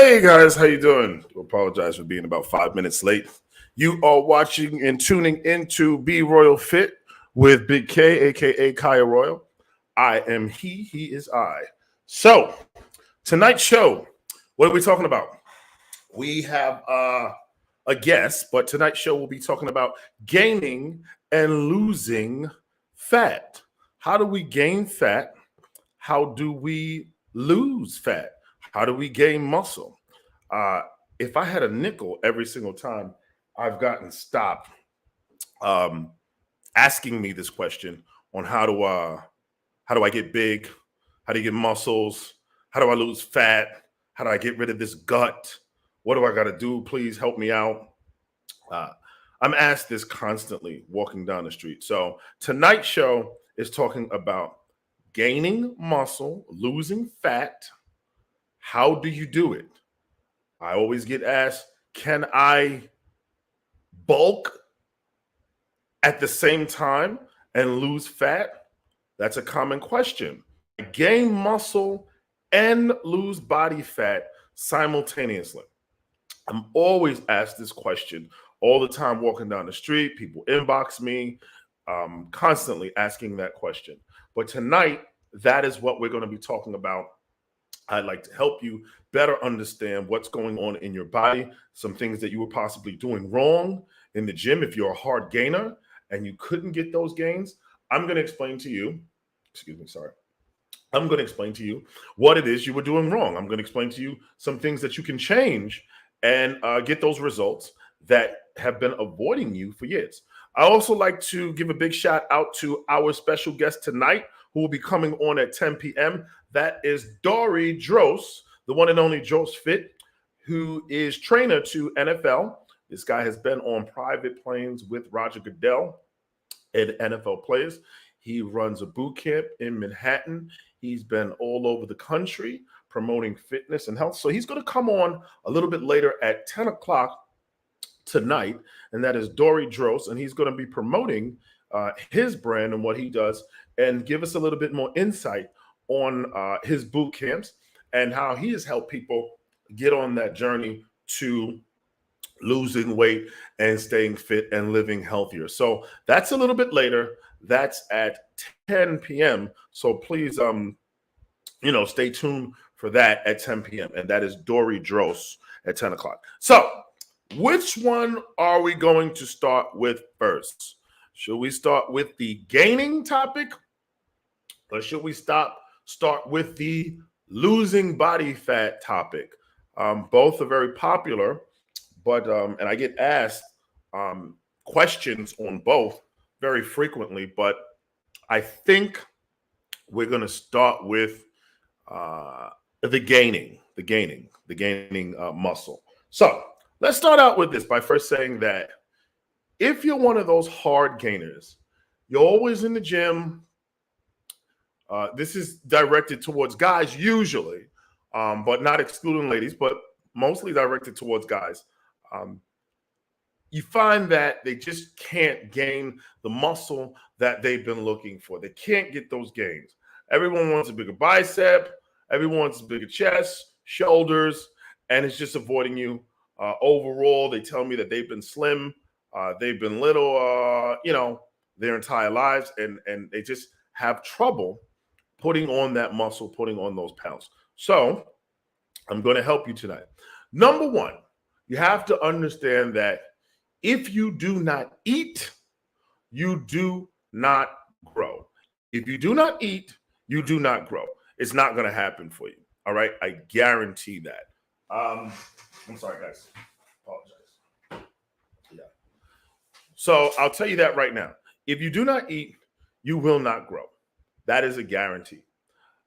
Hey guys, how you doing? I apologize for being about 5 minutes late. You are watching and tuning into Be Royal Fit with Big K, aka Kaya Royal. I am he is I. So tonight's show, what are we talking about? We have a guest, but tonight's show will be talking about gaining and losing fat. How do we gain fat? How do we lose fat? How do we gain muscle? Uh, if I had a nickel every single time I've gotten stopped um, asking me this question on how do I get big? How do you get muscles? How do I lose fat? How do I get rid of this gut? What do I got to do? Please help me out. Uh, I'm asked this constantly walking down the street. So tonight's show is talking about gaining muscle, losing fat. How do you do it? I always get asked, can I bulk at the same time and lose fat? That's a common question. Gain muscle and lose body fat simultaneously. I'm always asked this question all the time walking down the street. People inbox me, constantly asking that question. But tonight, that is what we're going to be talking about. I'd like to help you better understand what's going on in your body, some things that you were possibly doing wrong in the gym. If you're a hard gainer and you couldn't get those gains, I'm going to explain to you, excuse me, sorry. I'm going to explain to you what it is you were doing wrong. I'm going to explain to you some things that you can change and get those results that have been avoiding you for years. I also like to give a big shout out to our special guest tonight who will be coming on at 10 p.m. That is Dory Dross, the one and only Dross Fit, who is trainer to NFL. This guy has been on private planes with Roger Goodell and NFL players. He runs a boot camp in Manhattan. He's been all over the country promoting fitness and health. So he's going to come on a little bit later at 10 o'clock tonight, and that is Dory Dross, and he's going to be promoting his brand and what he does and give us a little bit more insight on his boot camps and how he has helped people get on that journey to losing weight and staying fit and living healthier. So that's a little bit later. That's at 10 p.m. So please, stay tuned for that at 10 p.m. And that is Dory Dross at 10 o'clock. So which one are we going to start with first? Should we start with the gaining topic, or should we start with the losing body fat topic? Both are very popular, but and I get asked questions on both very frequently. But I think we're going to start with the gaining muscle. So let's start out with this by first saying that if you're one of those hard gainers, you're always in the gym. This is directed towards guys usually, but not excluding ladies, but mostly directed towards guys. You find that they just can't gain the muscle that they've been looking for. They can't get those gains. Everyone wants a bigger bicep. Everyone wants a bigger chest, shoulders, and it's just avoiding you. Overall, they tell me that they've been slim, they've been little, their entire lives, and they just have trouble putting on that muscle, putting on those pounds. So I'm going to help you tonight. Number one, you have to understand that if you do not eat, you do not grow. If you do not eat, you do not grow. It's not going to happen for you. All right. I guarantee that. I'm sorry, guys. Apologize. Yeah. So I'll tell you that right now. If you do not eat, you will not grow. That is a guarantee.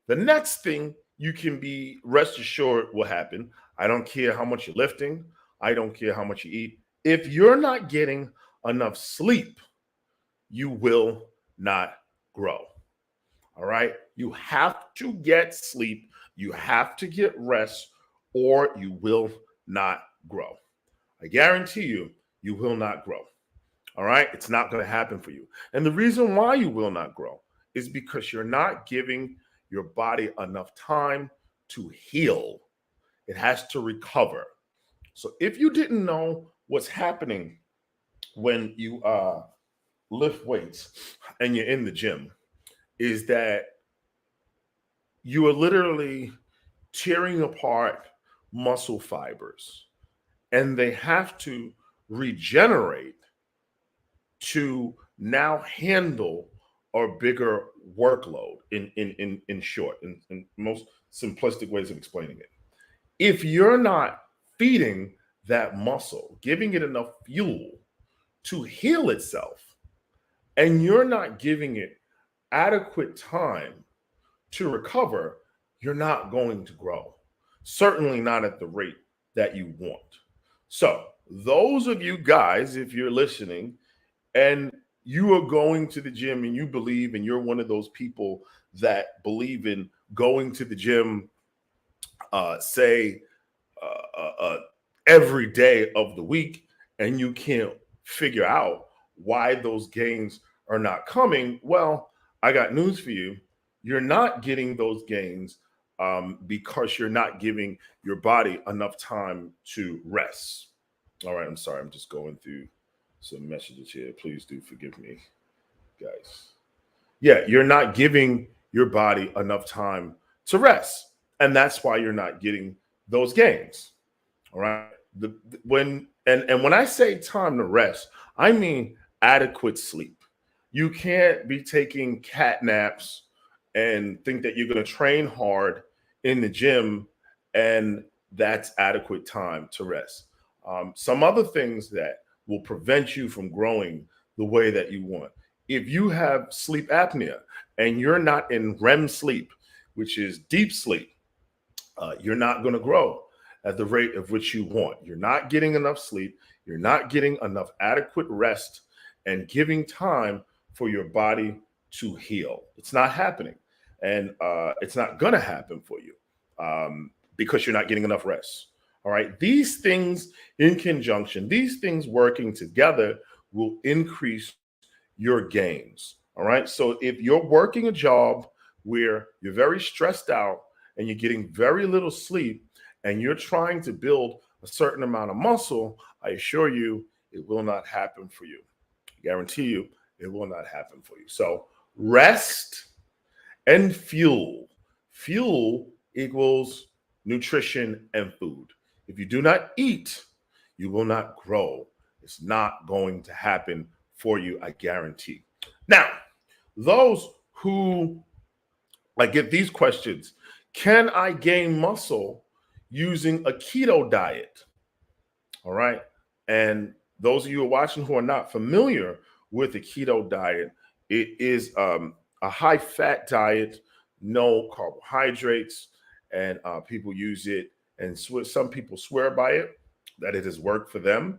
The next thing you can be rest assured will happen. I don't care how much you're lifting. I don't care how much you eat. If you're not getting enough sleep, you will not grow. All right. You have to get sleep. You have to get rest, or you will not grow. I guarantee you, you will not grow. All right. It's not going to happen for you. And the reason why you will not grow is because you're not giving your body enough time to heal. it has to recover. So if you didn't know what's happening when you lift weights and you're in the gym, is that you are literally tearing apart muscle fibers, and they have to regenerate to now handle a bigger workload in short, in most simplistic ways of explaining it. If you're not feeding that muscle, giving it enough fuel to heal itself, and you're not giving it adequate time to recover, you're not going to grow. Certainly not at the rate that you want. So, those of you guys, if you're listening and you are going to the gym and you believe, and you're one of those people that believe in going to the gym, say, every day of the week, and you can't figure out why those gains are not coming, well, I got news for you. You're not getting those gains because you're not giving your body enough time to rest. All right, I'm sorry. I'm just going through some messages here. Please do forgive me, guys. Yeah, you're not giving your body enough time to rest. And that's why you're not getting those gains. All right. When I say time to rest, I mean adequate sleep. You can't be taking cat naps and think that you're going to train hard in the gym and that's adequate time to rest. Some other things that will prevent you from growing the way that you want. If you have sleep apnea and you're not in REM sleep, which is deep sleep, you're not going to grow at the rate of which you want. You're not getting enough sleep. You're not getting enough adequate rest and giving time for your body to heal. It's not happening. And it's not going to happen for you because you're not getting enough rest. All right. These things in conjunction, these things working together will increase your gains. All right. So if you're working a job where you're very stressed out and you're getting very little sleep and you're trying to build a certain amount of muscle, I assure you it will not happen for you. I guarantee you it will not happen for you. So rest and fuel. Fuel equals nutrition and food. If you do not eat, you will not grow. It's not going to happen for you, I guarantee. Now, those who I get these questions, can I gain muscle using a keto diet? All right. And those of you who are watching who are not familiar with the keto diet, it is a high fat diet, no carbohydrates, and people use it. And some people swear by it, that it has worked for them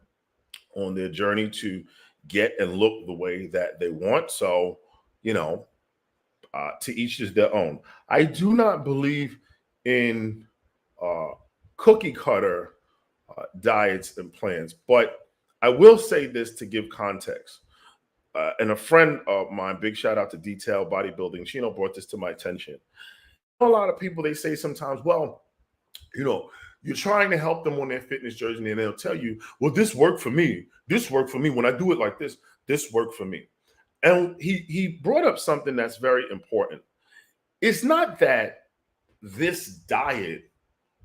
on their journey to get and look the way that they want. So, to each is their own. I do not believe in cookie cutter diets and plans, but I will say this to give context. And a friend of mine, big shout out to Detail Bodybuilding, Chino, brought this to my attention. A lot of people, they say sometimes, well, you're trying to help them on their fitness journey, and they'll tell you, well, this worked for me. This worked for me. When I do it like this worked for me. And he brought up something that's very important. It's not that this diet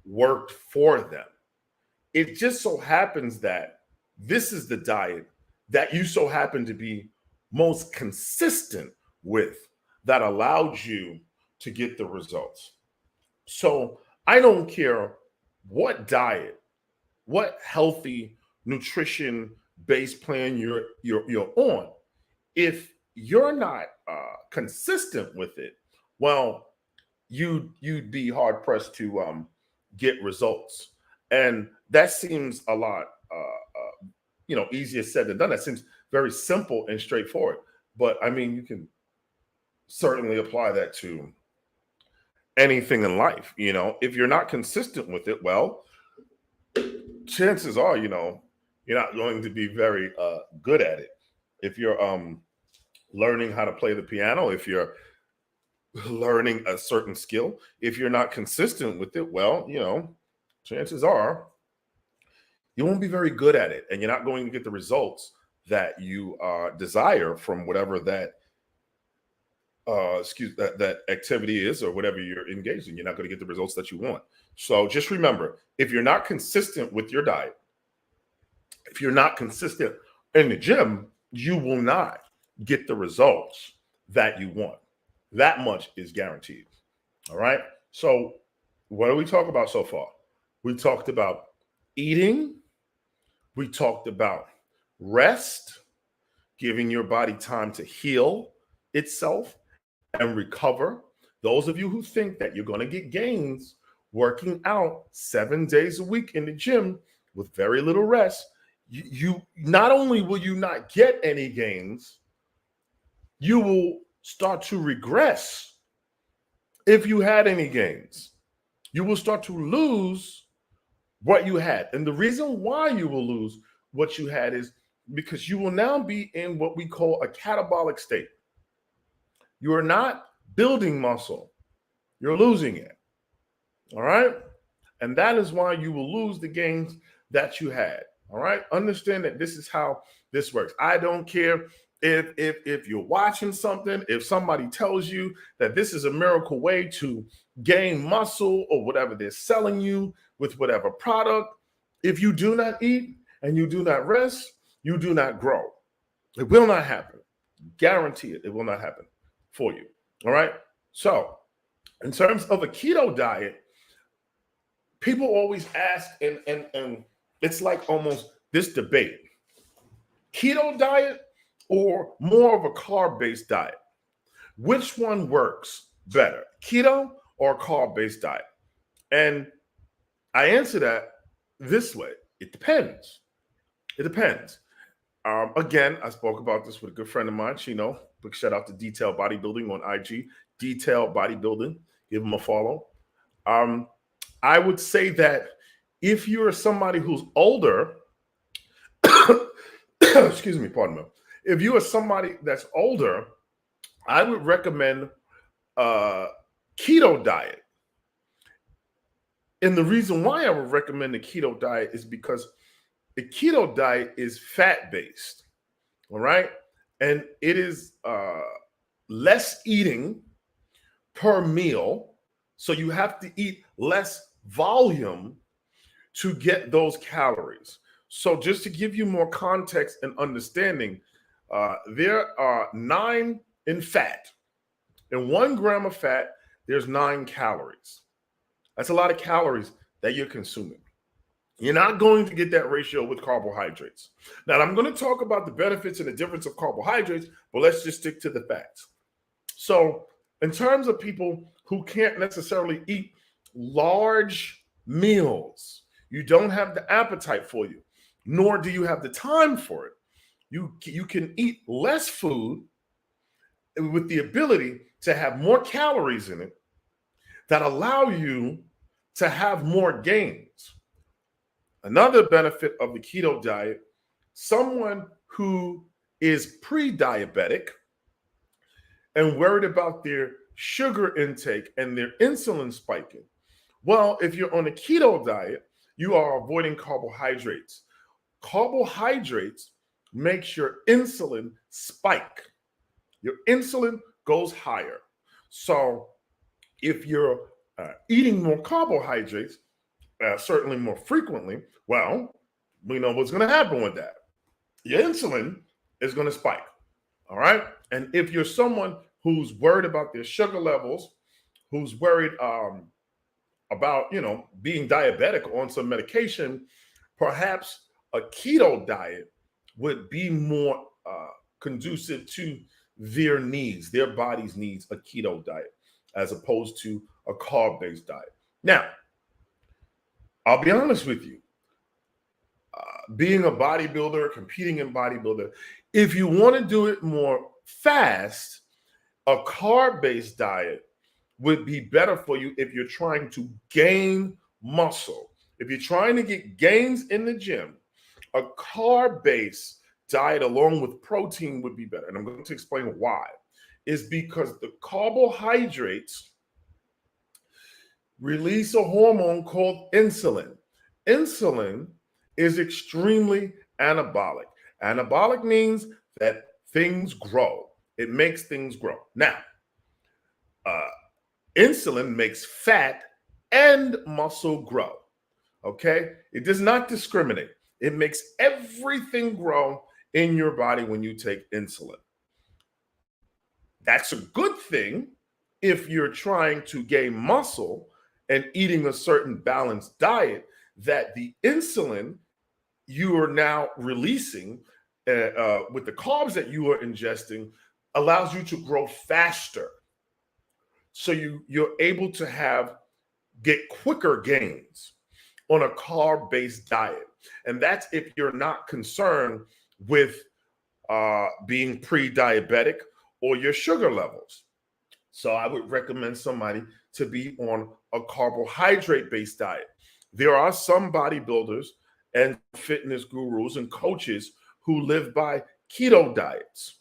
worked for them. It just so happens that this is the diet that you so happen to be most consistent with that allowed you to get the results. So I don't care what diet, what healthy nutrition based plan you're on. If you're not consistent with it, well, you'd be hard pressed to get results, and that seems a lot easier said than done. That seems very simple and straightforward, but I mean, you can certainly apply that to anything in life. If you're not consistent with it, well, chances are, you're not going to be very good at it. If you're learning how to play the piano, if you're learning a certain skill, if you're not consistent with it, well, chances are you won't be very good at it, and you're not going to get the results that you desire from whatever that that activity is or whatever you're engaged in. You're not going to get the results that you want. So just remember, if you're not consistent with your diet, if you're not consistent in the gym, you will not get the results that you want. That much is guaranteed. All right. So what do we talk about so far? We talked about eating. We talked about rest, giving your body time to heal itself and recover. Those of you who think that you're going to get gains working out 7 days a week in the gym with very little rest, you not only will you not get any gains, you will start to regress if you had any gains. You will start to lose what you had. And the reason why you will lose what you had is because you will now be in what we call a catabolic state. You are not building muscle, you're losing it. All right. And that is why you will lose the gains that you had. All right. Understand that this is how this works. I don't care if you're watching something, if somebody tells you that this is a miracle way to gain muscle or whatever they're selling you with whatever product. If you do not eat and you do not rest, you do not grow. It will not happen. Guarantee it. It will not happen for you. All right. So in terms of a keto diet, people always ask, and it's like almost this debate: keto diet or more of a carb-based diet? Which one works better, keto or carb-based diet? And I answer that this way: it depends. It depends. Again, I spoke about this with a good friend of mine, Chino. Big shout out to Detail Bodybuilding on IG. Detail Bodybuilding. Give him a follow. I would say that if you're somebody who's older, excuse me, pardon me. If you are somebody that's older, I would recommend keto diet. And the reason why I would recommend the keto diet is because the keto diet is fat-based, all right? And it is less eating per meal. So you have to eat less volume to get those calories. So just to give you more context and understanding, there are 9 in fat. In 1 gram of fat, there's 9 calories. That's a lot of calories that you're consuming. You're not going to get that ratio with carbohydrates. Now, I'm going to talk about the benefits and the difference of carbohydrates, but let's just stick to the facts. So in terms of people who can't necessarily eat large meals, you don't have the appetite for you, nor do you have the time for it. You can eat less food with the ability to have more calories in it that allow you to have more gains. Another benefit of the keto diet: someone who is pre-diabetic and worried about their sugar intake and their insulin spiking. Well, if you're on a keto diet, you are avoiding carbohydrates. Carbohydrates makes your insulin spike. Your insulin goes higher. So if you're eating more carbohydrates, certainly more frequently, well, we know what's going to happen with that. Your insulin is going to spike. All right. And if you're someone who's worried about their sugar levels, who's worried about, being diabetic on some medication, perhaps a keto diet would be more conducive to their needs, their body's needs, a keto diet, as opposed to a carb-based diet. Now, I'll be honest with you. Being a bodybuilder, competing in bodybuilder, if you want to do it more fast, a carb-based diet would be better for you if you're trying to gain muscle. If you're trying to get gains in the gym, a carb-based diet along with protein would be better. And I'm going to explain why. Is because the carbohydrates release a hormone called insulin. Insulin is extremely anabolic. Anabolic means that things grow. It makes things grow. Now, uh, insulin makes fat and muscle grow. Okay? It does not discriminate. It makes everything grow in your body when you take insulin. That's a good thing if you're trying to gain muscle and eating a certain balanced diet, that the insulin you are now releasing with the carbs that you are ingesting allows you to grow faster. So you're able to get quicker gains on a carb-based diet. And that's if you're not concerned with being pre-diabetic or your sugar levels. So I would recommend somebody to be on a carbohydrate-based diet. There are some bodybuilders and fitness gurus and coaches who live by keto diets,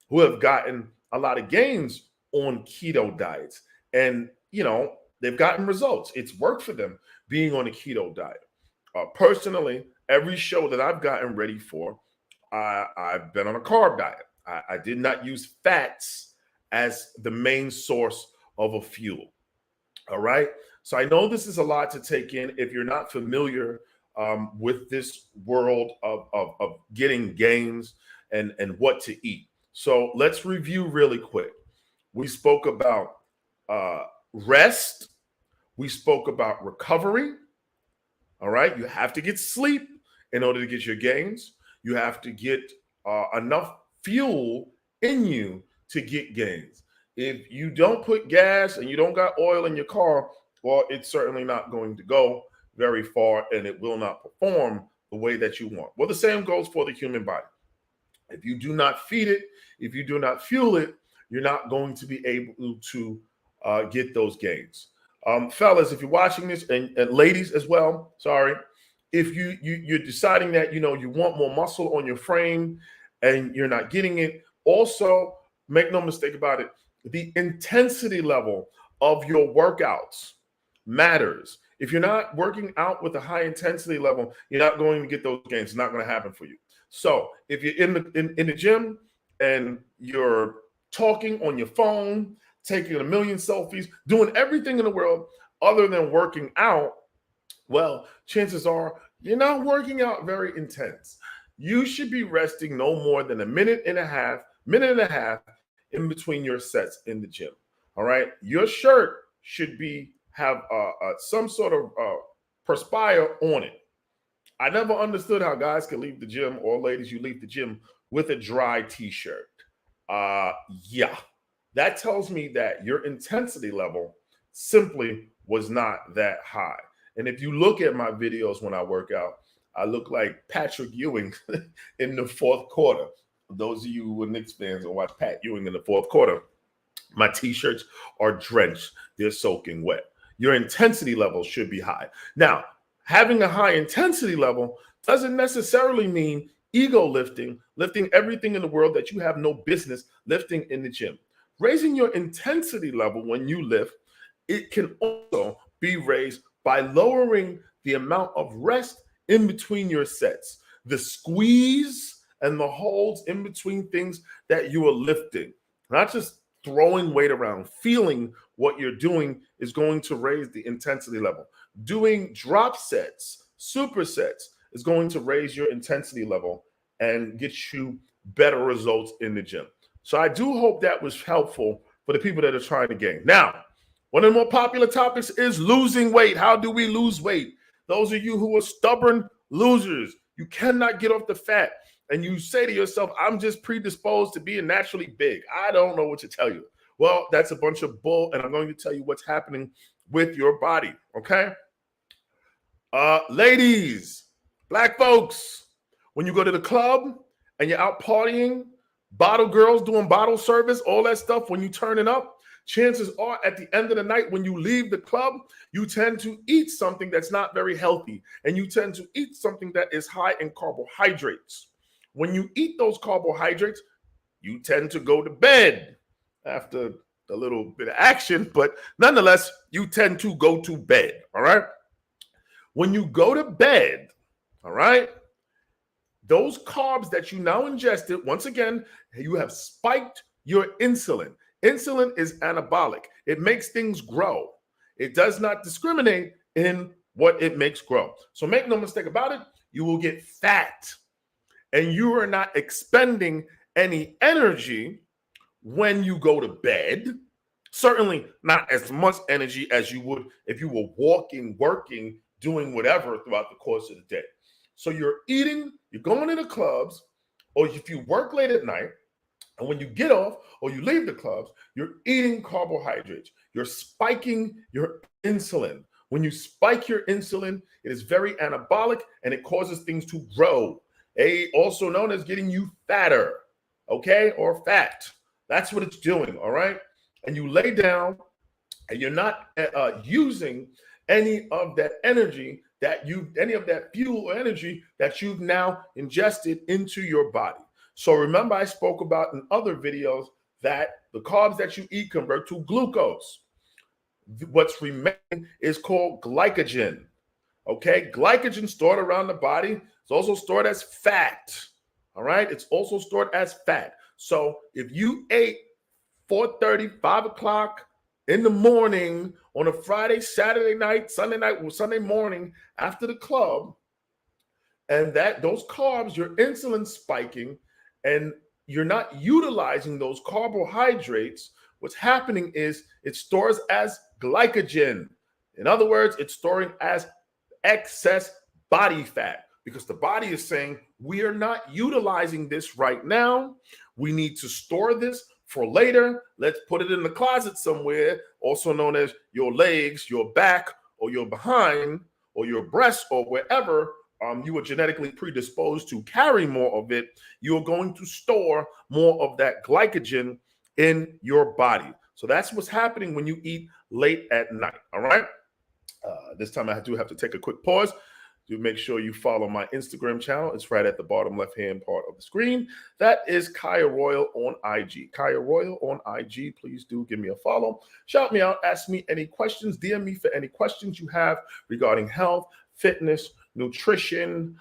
who have gotten a lot of gains on keto diets. And, they've gotten results. It's worked for them being on a keto diet. Personally, every show that I've gotten ready for, I've been on a carb diet. I did not use fats as the main source of a fuel. All right. So I know this is a lot to take in if you're not familiar with this world of getting gains and what to eat. So let's review really quick. We spoke about rest. We spoke about recovery. All right. You have to get sleep in order to get your gains. You have to get enough fuel in you to get gains. If you don't put gas and you don't got oil in your car, well, it's certainly not going to go very far and it will not perform the way that you want. Well, the same goes for the human body. If you do not feed it, if you do not fuel it, you're not going to be able to get those gains. Fellas, if you're watching this, and ladies as well, sorry, if you're deciding that you want more muscle on your frame and you're not getting it, also make no mistake about it, the intensity level of your workouts matters. If you're not working out with a high intensity level, you're not going to get those gains. It's not going to happen for you. So if you're in the gym and you're talking on your phone, taking a million selfies, doing everything in the world other than working out, well, chances are you're not working out very intense. You should be resting no more than a minute and a half in between your sets in the gym. All right. Your shirt should have some sort of perspire on it. I never understood how guys can leave the gym, or ladies, you leave the gym with a dry t-shirt. Yeah, that tells me that your intensity level simply was not that high. And if you look at my videos when I work out, I look like Patrick Ewing in the fourth quarter. Those of you who are Knicks fans and watch Pat Ewing in the fourth quarter, my t-shirts are drenched. They're soaking wet. Your intensity level should be high. Now, having a high intensity level doesn't necessarily mean ego lifting everything in the world that you have no business lifting in the gym. Raising your intensity level when you lift, it can also be raised by lowering the amount of rest in between your sets, the squeeze and the holds in between things that you are lifting, not just throwing weight around. Feeling what you're doing is going to raise the intensity level. Doing drop sets, supersets is going to raise your intensity level and get you better results in the gym. So I do hope that was helpful for the people that are trying to gain. Now, one of the more popular topics is losing weight. How do we lose weight? Those of you who are stubborn losers, you cannot get off the fat, and you say to yourself, I'm just predisposed to being naturally big. I don't know what to tell you. Well, that's a bunch of bull, and I'm going to tell you what's happening with your body, okay? Ladies, black folks, when you go to the club and you're out partying, bottle girls doing bottle service, all that stuff, when you turning up, chances are at the end of the night when you leave the club, you tend to eat something that's not very healthy, and you tend to eat something that is high in carbohydrates. When you eat those carbohydrates, you tend to go to bed after a little bit of action, but nonetheless, you tend to go to bed. All right. When you go to bed, all right, those carbs that you now ingested, once again, you have spiked your insulin. Insulin is anabolic. It makes things grow. It does not discriminate in what it makes grow. So make no mistake about it, you will get fat and you are not expending any energy when you go to bed. Certainly not as much energy as you would if you were walking, working, doing whatever throughout the course of the day. So you're eating, you're going to the clubs, or if you work late at night, and when you get off or you leave the clubs, you're eating carbohydrates. You're spiking your insulin. When you spike your insulin, it is very anabolic and it causes things to grow. Also known as getting you fatter, okay, or fat. That's what it's doing, all right? And you lay down and you're not using any of that energy any of that fuel or energy that you've now ingested into your body. So remember, I spoke about in other videos that the carbs that you eat convert to glucose. What's remaining is called glycogen. Okay, glycogen stored around the body is also stored as fat. All right, it's also stored as fat. So if you ate 4:30, 5 o'clock in the morning on a Friday, Saturday night, Sunday morning after the club, and those carbs, your insulin spiking, and you're not utilizing those carbohydrates, what's happening is it stores as glycogen. In other words, it's storing as excess body fat because the body is saying, we are not utilizing this right now. We need to store this for later. Let's put it in the closet somewhere, also known as your legs, your back, or your behind, or your breast, or wherever you are genetically predisposed to carry more of it. You're going to store more of that glycogen in your body. So that's what's happening when you eat late at night. All right. This time I do have to take a quick pause. Do make sure you follow my Instagram channel. It's right at the bottom left-hand part of the screen. That is Kaya Royal on IG. Kaya Royal on IG. Please do give me a follow. Shout me out. Ask me any questions. DM me for any questions you have regarding health, fitness, nutrition,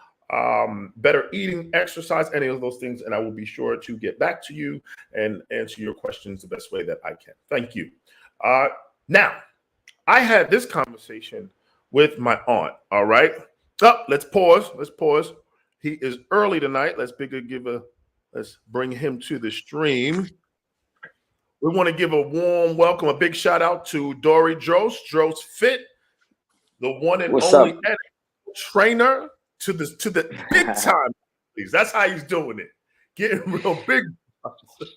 better eating, exercise, any of those things. And I will be sure to get back to you and answer your questions the best way that I can. Thank you. Now, I had this conversation with my aunt. All right. Oh, let's pause. Let's pause. He is early tonight. Let's bring him to the stream. We want to give a warm welcome, a big shout out to Dory Dros Fit, the one and only trainer to the big time. That's how he's doing it. Getting real big.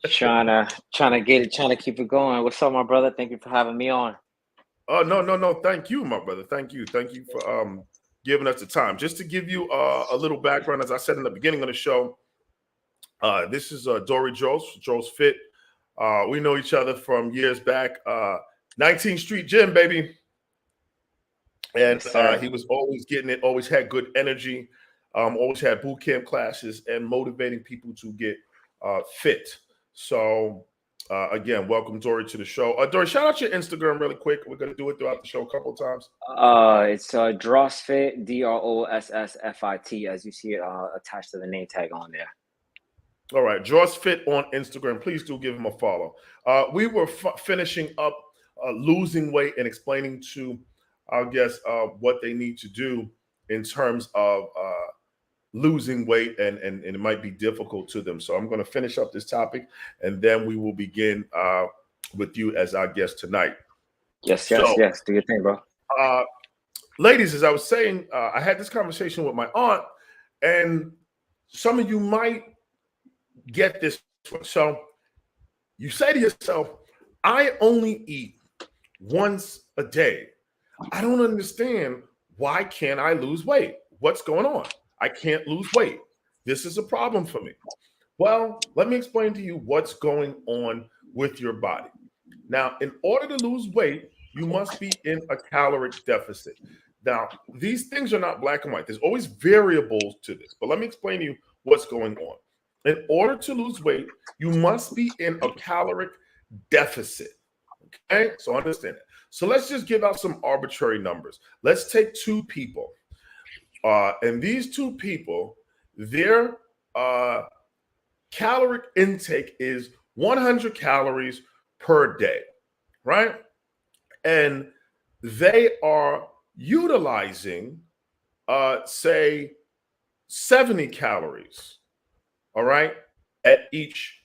Trying to get it, trying to keep it going. What's up, my brother? Thank you for having me on. Oh, no. Thank you, my brother. Thank you for giving us the time. Just to give you a little background, as I said in the beginning of the show, this is Dory Dros Fit. We know each other from years back. 19th Street Gym, baby. And he was always getting it, always had good energy, always had boot camp classes and motivating people to get fit. So again, welcome Dory to the show. Dory, shout out your Instagram really quick. We're going to do it throughout the show a couple of times. It's DrossFit, DROSSFIT, as you see it attached to the name tag on there. All right, DrossFit on Instagram. Please do give him a follow. We were finishing up losing weight and explaining to our guests what they need to do in terms of losing weight, and it might be difficult to them. So I'm going to finish up this topic, and then we will begin with you as our guest tonight. Yes. Do your thing, bro. Ladies, as I was saying, I had this conversation with my aunt, and some of you might get this. So you say to yourself, I only eat once a day. I don't understand. Why can't I lose weight? What's going on? I can't lose weight. This is a problem for me. Well, let me explain to you what's going on with your body. Now, in order to lose weight, you must be in a caloric deficit. Now, these things are not black and white. There's always variables to this, but let me explain to you what's going on. In order to lose weight, you must be in a caloric deficit. Okay, so understand it. So let's just give out some arbitrary numbers. Let's take two people. And these two people, their caloric intake is 100 calories per day, right? And they are utilizing, say, 70 calories, all right, at each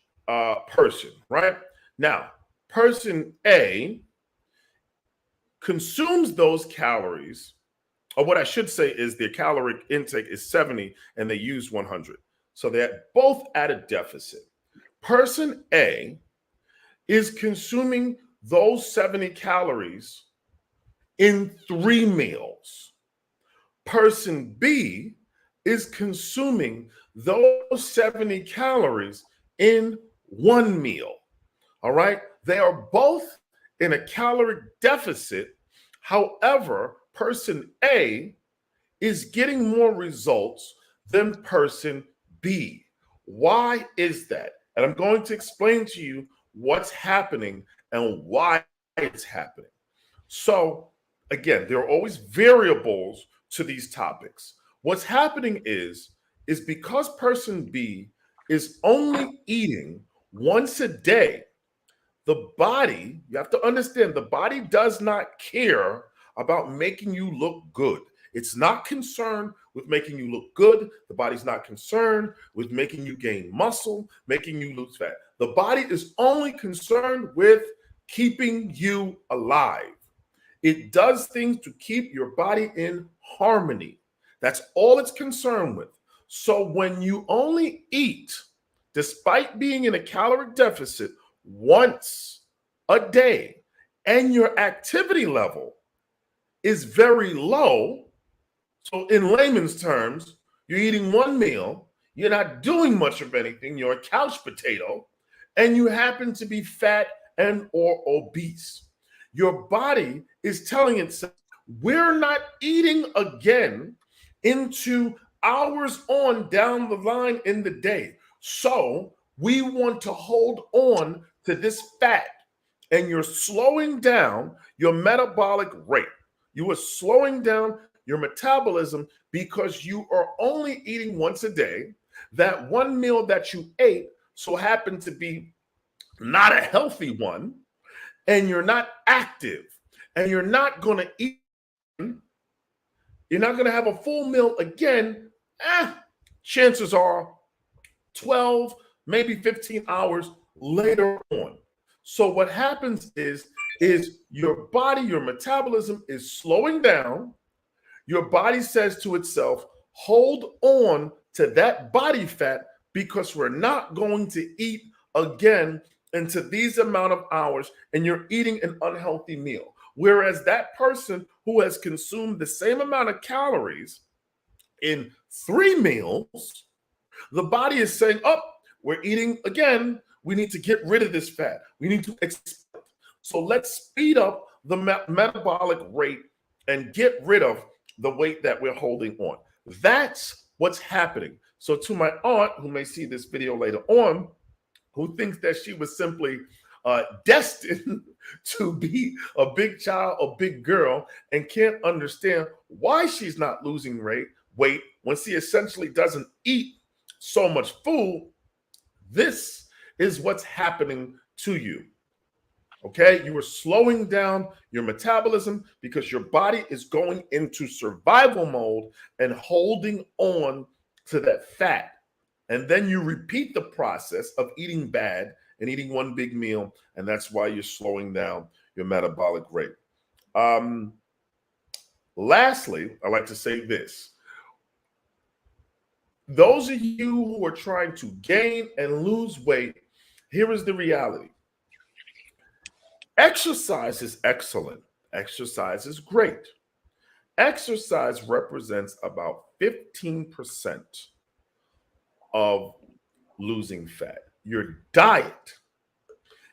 person, right? Now, person A consumes those calories, or what I should say is their caloric intake is 70 and they use 100. So they're both at a deficit. Person A is consuming those 70 calories in 3 meals. Person B is consuming those 70 calories in 1 meal. All right. They are both in a caloric deficit. However, person A is getting more results than person B. Why is that? And I'm going to explain to you what's happening and why it's happening. So, again, there are always variables to these topics. What's happening is because person B is only eating once a day, the body, you have to understand, the body does not care about making you look good. It's not concerned with making you look good. The body's not concerned with making you gain muscle, making you lose fat. The body is only concerned with keeping you alive. It does things to keep your body in harmony. That's all it's concerned with. So when you only eat, despite being in a caloric deficit, once a day, and your activity level is very low, so in layman's terms, you're eating 1 meal, you're not doing much of anything, you're a couch potato, and you happen to be fat and or obese. Your body is telling itself, we're not eating again into hours on down the line in the day. So we want to hold on to this fat, and you're slowing down your metabolic rate. You are slowing down your metabolism because you are only eating once a day. That 1 meal that you ate so happened to be not a healthy one, and you're not active, and you're not going to eat, you're not going to have a full meal again. Chances are 12, maybe 15 hours later on. So what happens is your body, your metabolism is slowing down. Your body says to itself, hold on to that body fat because we're not going to eat again into these amount of hours, and you're eating an unhealthy meal. Whereas that person who has consumed the same amount of calories in 3 meals, the body is saying, oh, we're eating again. We need to get rid of this fat. We need to expel. So let's speed up the metabolic rate and get rid of the weight that we're holding on. That's what's happening. So to my aunt, who may see this video later on, who thinks that she was simply destined to be a big child, a big girl, and can't understand why she's not losing weight when she essentially doesn't eat so much food. This is what's happening to you. Okay, you are slowing down your metabolism because your body is going into survival mode and holding on to that fat. And then you repeat the process of eating bad and eating one big meal, and that's why you're slowing down your metabolic rate. Lastly, I like to say this. Those of you who are trying to gain and lose weight, here is the reality. Exercise is excellent. Exercise is great. Exercise represents about 15% of losing fat. Your diet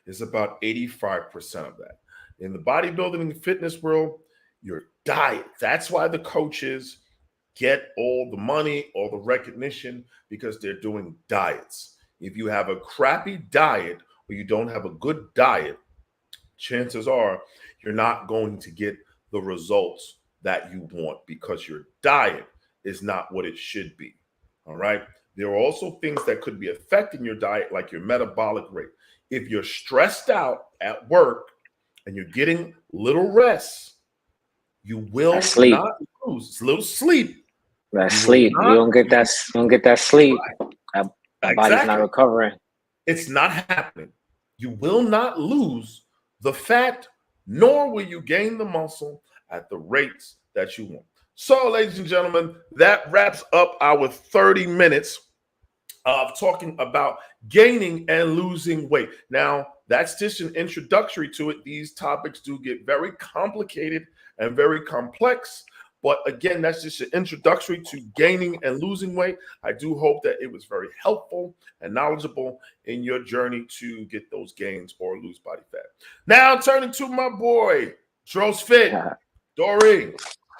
is about 85% of that. In the bodybuilding and fitness world, your diet, that's why the coaches get all the money, all the recognition, because they're doing diets. If you have a crappy diet or you don't have a good diet, chances are you're not going to get the results that you want because your diet is not what it should be. All right. There are also things that could be affecting your diet, like your metabolic rate. If you're stressed out at work and you're getting little rest, you That will sleep. not lose. Little sleep. That You will sleep. You not don't get that. You don't get that sleep. That body's not exactly. recovering. It's not happening. You will not lose the fat, nor will you gain the muscle at the rates that you want. So, ladies and gentlemen, that wraps up our 30 minutes of talking about gaining and losing weight. Now, that's just an introductory to it. These topics do get very complicated and very complex. But again, that's just an introductory to gaining and losing weight. I do hope that it was very helpful and knowledgeable in your journey to get those gains or lose body fat. Now, turning to my boy, Dross Fit, Dory,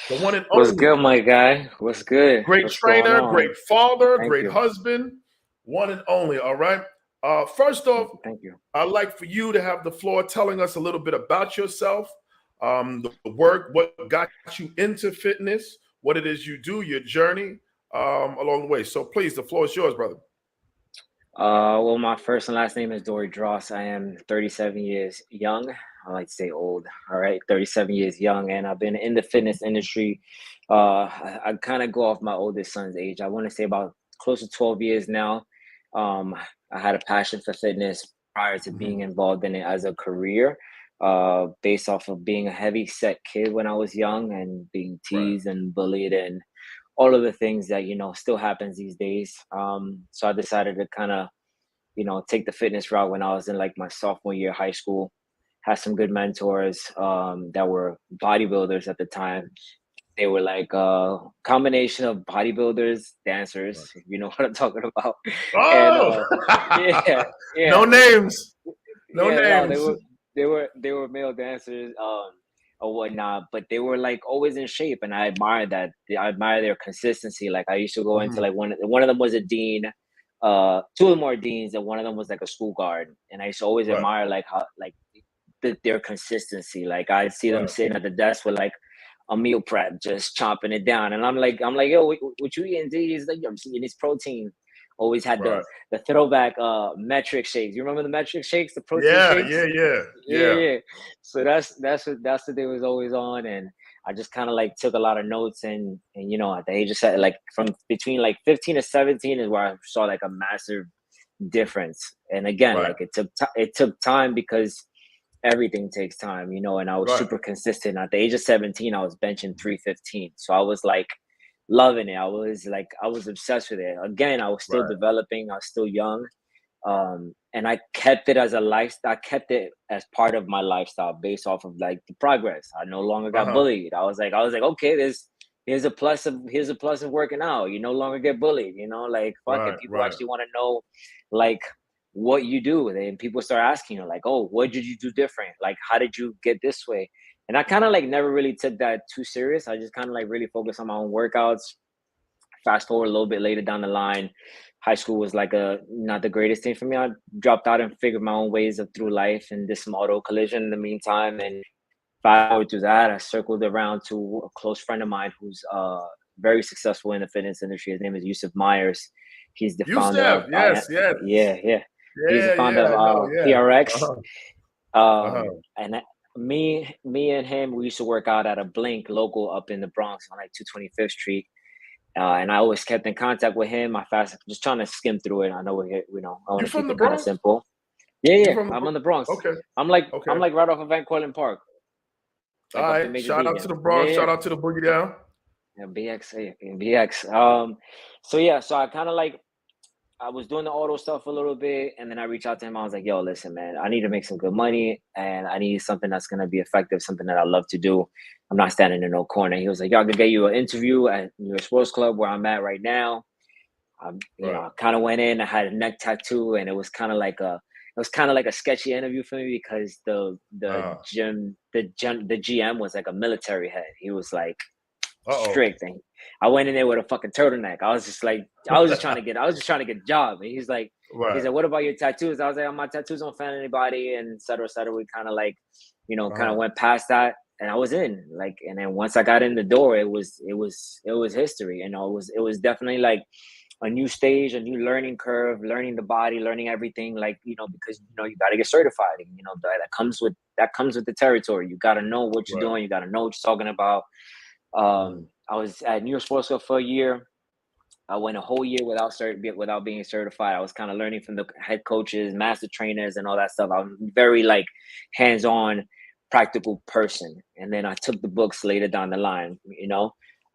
the one and What's only. good, my guy? What's good? Great What's going trainer, on? great father, Thank great you. husband, one and only. All right. First off, Thank you. I'd like for you to have the floor telling us a little bit about yourself, the work, what got you into fitness, what it is you do, your journey along the way. So please, the floor is yours, brother. Well, my first and last name is Dory Dross. I am 37 years young. I like to say old. All right, 37 years young, and I've been in the fitness industry. I kind of go off my oldest son's age. I want to say about close to 12 years now. I had a passion for fitness prior to being involved in it as a career, based off of being a heavy set kid when I was young and being teased and bullied and all of the things that still happens these days. So I decided to kind of take the fitness route when I was in like my sophomore year of high school. Had some good mentors that were bodybuilders at the time. They were like a combination of bodybuilders, dancers. If you know what I'm talking about. And Oh, yeah, yeah, no names, no yeah. No, names. they were male dancers. Or whatnot, but they were like always in shape, and I admired that. I admire their consistency. Like I used to go into like one of them was a dean, two of them were deans, and one of them was like a school guard. And I used to always Right, admire like how like their consistency. Like I'd see them right, sitting at the desk with like a meal prep, just chopping it down, and I'm like, yo, what you eating? D? He's like, I'm eating this protein. Always had right. the throwback metric shakes. You remember the metric shakes, the protein Yeah, shakes? yeah, yeah, Yeah, yeah. yeah. So that's what they was always on, and I just kind of like took a lot of notes, and at the age of like from between like 15 to 17 is where I saw like a massive difference. And again, Right, like it took time because everything takes time, and I was right, super consistent. At the age of 17, I was benching 315. So I was like loving it. I was obsessed with it. Again, I was still right. developing, I was still young. And I kept it as a lifestyle. I kept it as part of my lifestyle based off of like the progress. I no longer got Uh-huh. bullied. I was like, okay, here's a plus of working out. You no longer get bullied, like fuck it. Right, People right. actually want to know like what you do. And people start asking you, like, oh, what did you do different? Like, how did you get this way? And I kind of like never really took that too serious. I just kind of like really focused on my own workouts. Fast forward a little bit later down the line, high school was like a not the greatest thing for me. I dropped out and figured my own ways of through life and did some auto collision in the meantime. And fast forward to that, I circled around to a close friend of mine who's very successful in the fitness industry. His name is Yusuf Myers. He's the founder Youssef, of yes, yes. yeah, yeah. He's the Yeah, founder yeah, of I know, yeah. PRX. Uh-huh, uh-huh. Me and him, we used to work out at a Blink local up in the Bronx on like 225th Street. And I always kept in contact with him. I just trying to skim through it. I know we're here, I want You to from keep the it kind of Bronx? simple. Yeah, You yeah. from the I'm Bronx? on the Bronx. Okay, I'm like okay. I'm like right off of Van Cortlandt Park, All like off the right. Major Shout out to Beacon. the Yeah, Bronx. yeah. Shout out to the Boogie Down. Yeah, BX, BX. So yeah, so I kind of like I was doing the auto stuff a little bit, and then I reached out to him. I was like, "Yo, listen, man, I need to make some good money, and I need something that's gonna be effective, something that I love to do. I'm not standing in no corner." He was like, "Yo, I could get you an interview at your sports club where I'm at right now." Right. I kind of went in. I had a neck tattoo, and it was kind of like a sketchy interview for me because the Uh-huh. gym the GM was like a military head. He was like Uh-oh. strict. And I went in there with a fucking turtleneck. I was just trying to get a job. And he's like, he Right. said, what about your tattoos? I was like, oh, my tattoos don't offend anybody, and et cetera, et cetera. We kind of like, kind of went past that, and I was in, like, and then once I got in the door, it was history. You know, it was definitely like a new stage, a new learning curve, learning the body, learning everything, like, because you got to get certified, and that comes with the territory. You got to know what you're Right. doing, you got to know what you're talking about. I was at New York Sports Club for a year. I went a whole year without being certified. I was kind of learning from the head coaches, master trainers, and all that stuff. I was very like hands-on, practical person. And then I took the books later down the line.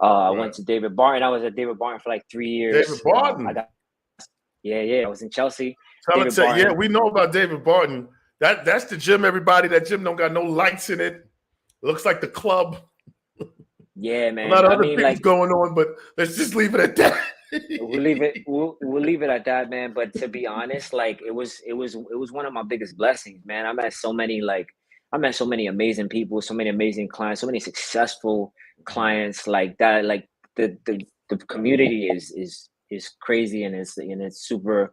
I went to David Barton. I was at David Barton for like 3 years. David Barton. I was in Chelsea. Yeah, we know about David Barton. That's the gym, everybody. That gym don't got no lights in it. Looks like the club. Yeah, man. A lot of other things going on, but let's just leave it at that. We'll leave it at that, man. But to be honest, like it was one of my biggest blessings, man. I met so many amazing people, so many amazing clients, so many successful clients like that. Like the community is crazy, and it's super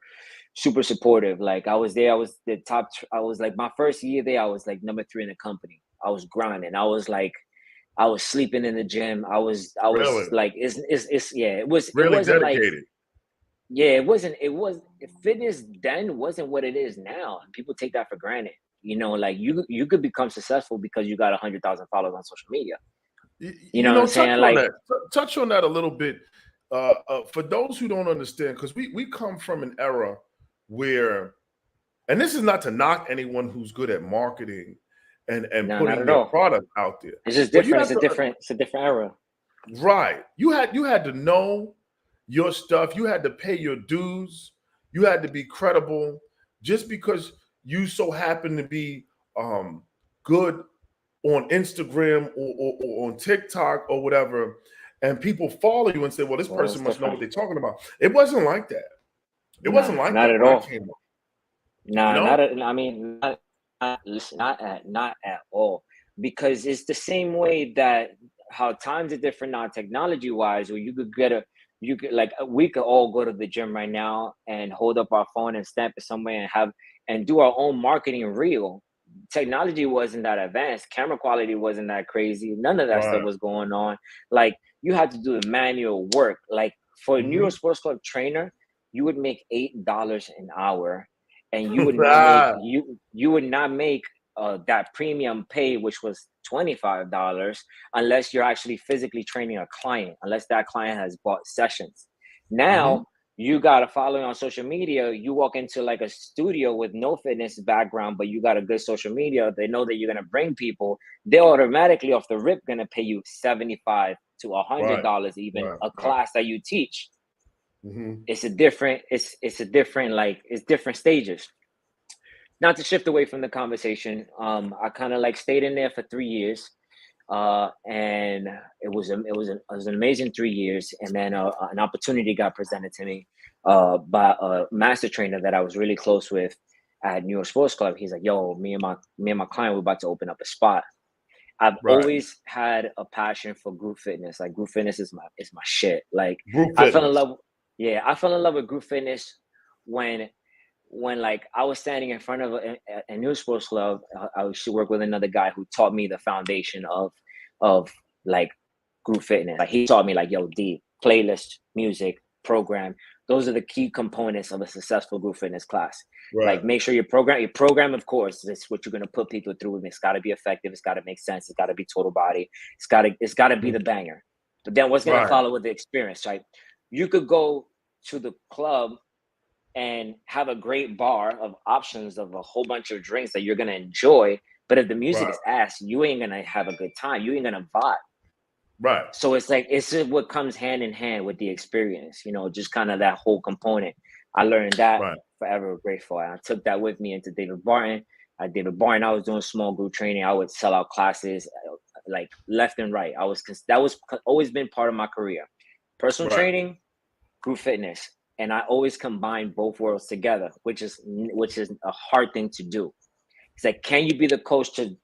supportive. Like I was like my first year there, I was like number 3 in the company. I was grinding. I was sleeping in the gym. I was Really? like, it was really it wasn't dedicated. Fitness then wasn't what it is now. People take that for granted. Like you could become successful because you got 100,000 followers on social media. You know what I'm saying? Touch on that a little bit. For those who don't understand, because we come from an era where, and this is not to knock anyone who's good at marketing and putting their product out there. It's just different. It's a different era. Right. You had to know your stuff. You had to pay your dues. You had to be credible. Just because you so happen to be good on Instagram or on TikTok or whatever, and people follow you and say, well, this person must know what they're talking about. It wasn't like that. It wasn't like not that at all. Not at all. Because it's the same way that how times are different now, technology wise, where we could all go to the gym right now and hold up our phone and stamp it somewhere and do our own marketing reel. Technology wasn't that advanced. Camera quality wasn't that crazy. None of that stuff was going on. Like you had to do the manual work. Like for a New York Sports Club trainer, you would make $8 an hour, and you would not make that premium pay, which was $25, unless you're actually physically training a client, unless that client has bought sessions. Now you got a following on social media. You walk into like a studio with no fitness background, but you got a good social media. They know that you're gonna bring people. They're automatically off the rip gonna pay you $75 to $100 even a class that you teach. It's different stages. Not to shift away from the conversation, I kind of like stayed in there for 3 years, and it was an amazing 3 years. And then an opportunity got presented to me by a master trainer that I was really close with at New York Sports Club. He's like, "Yo, me and my client, we're about to open up a spot." I've always had a passion for group fitness. Like group fitness is my shit. Like I fell in love with group fitness when like I was standing in front of a new sports club. I used to work with another guy who taught me the foundation of like group fitness. Like he taught me like, yo, D, playlist, music, program. Those are the key components of a successful group fitness class. Like make sure your program, of course, is what you're going to put people through. And it's got to be effective. It's got to make sense. It's got to be total body. It's got to be the banger. But then what's going to follow with the experience, right? You could go to the club and have a great bar of options of a whole bunch of drinks that you're going to enjoy. But if the music is ass, you ain't going to have a good time. You ain't going to vibe. Right. So it's like, it's just what comes hand in hand with the experience, just kind of that whole component. I learned that, forever grateful. And I took that with me into David Barton. At David Barton, I was doing small group training. I would sell out classes like left and right. That was always been part of my career. Personal training, group fitness. And I always combine both worlds together, which is a hard thing to do. It's like, can you be the coach to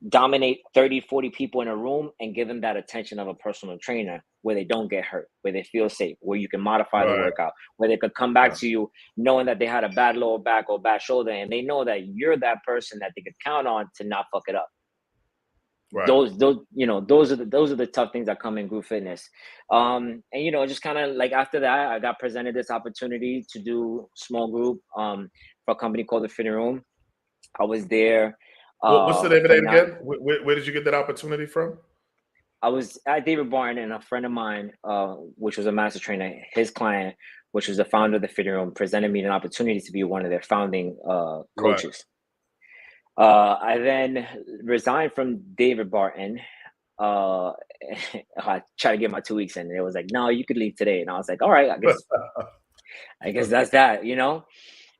dominate 30, 40 people in a room and give them that attention of a personal trainer where they don't get hurt, where they feel safe, where you can modify the Right. workout, where they could come back Right. to you knowing that they had a bad lower back or bad shoulder, and they know that you're that person that they could count on to not fuck it up. Right. Those are the tough things that come in group fitness. And just kind of like after that, I got presented this opportunity to do small group for a company called the Fitting Room. I was there What's the name of for that nine. again? Where did you get that opportunity from? I was at David Barton, and a friend of mine, which was a master trainer, his client, which was the founder of the Fitting Room, presented me an opportunity to be one of their founding Right. coaches. I then resigned from David Barton. I tried to get my 2 weeks in, and it was like, no, you could leave today. And I was like, all right, I guess that's that,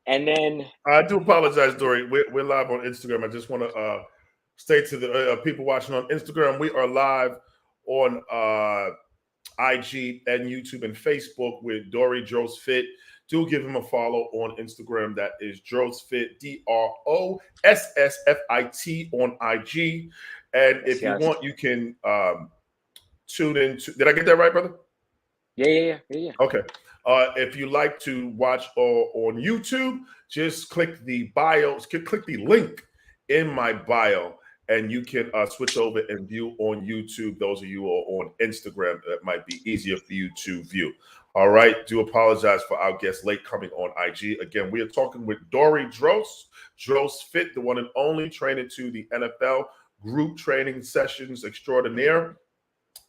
And then I do apologize, Dory. We're live on Instagram. I just want to state to the people watching on Instagram, we are live on IG and YouTube and Facebook with Dory Dros Fit. Do give him a follow on Instagram. That is Dros Fit, DROSSFIT on IG. And if you yes. want, you can tune in. Did I get that right, brother? Yeah. Okay. If you like to watch on YouTube, just click the bio, click the link in my bio, and you can switch over and view on YouTube. Those of you who are on Instagram, that might be easier for you to view. All right. Do apologize for our guest late coming on IG. Again, we are talking with Dory Dros Fit, the one and only trainer to the NFL group training sessions extraordinaire.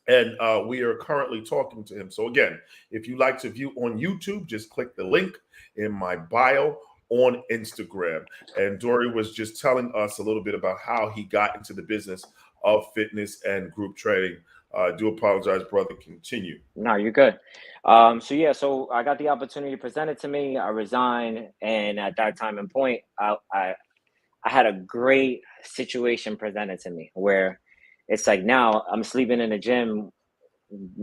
And we are currently talking to him. So again, if you like to view on YouTube, just click the link in my bio on Instagram. And Dory was just telling us a little bit about how he got into the business of fitness and group training. I do apologize, brother. Continue. No, you're good. So I got the opportunity presented to me. I resigned, and at that time and point, I had a great situation presented to me where it's like now I'm sleeping in the gym,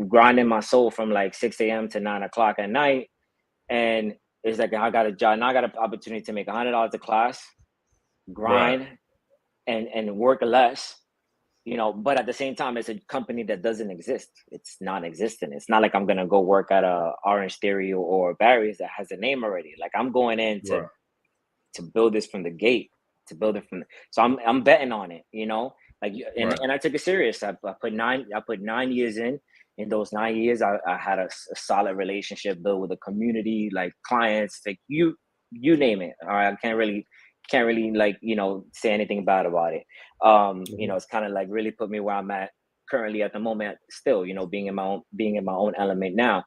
grinding my soul from like 6 a.m. to 9 o'clock at night. And it's like I got a job. Now I got an opportunity to make $100 a class, grind, Right. and work less, but at the same time, it's a company that doesn't exist. It's non-existent. It's not like I'm gonna go work at a Orange Theory or Barry's that has a name already. Like I'm going in Right. to build this from the gate, to build it so I'm betting on it, and Right. I took it serious. I put 9 years in. In those 9 years, I had a solid relationship built with the community, like clients, like you name it. All right, I can't really like say anything bad about it. It's kind of like really put me where I'm at currently at the moment. Still, being in my own element now.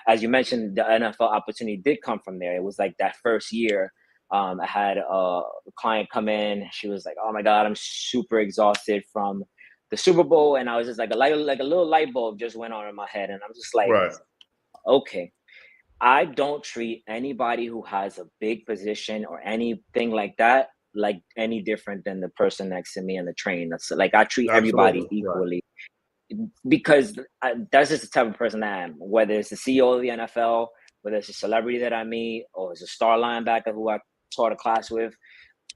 As you mentioned, the NFL opportunity did come from there. It was like that first year. I had a client come in. She was like, "Oh my God, I'm super exhausted from the Super Bowl," and I was just like a little light bulb just went on in my head, and I'm just like, Right. okay, I don't treat anybody who has a big position or anything like that like any different than the person next to me on the train. That's like I treat everybody Absolutely. Right. equally because that's just the type of person I am. Whether it's the CEO of the NFL, whether it's a celebrity that I meet, or it's a star linebacker who I taught a class with,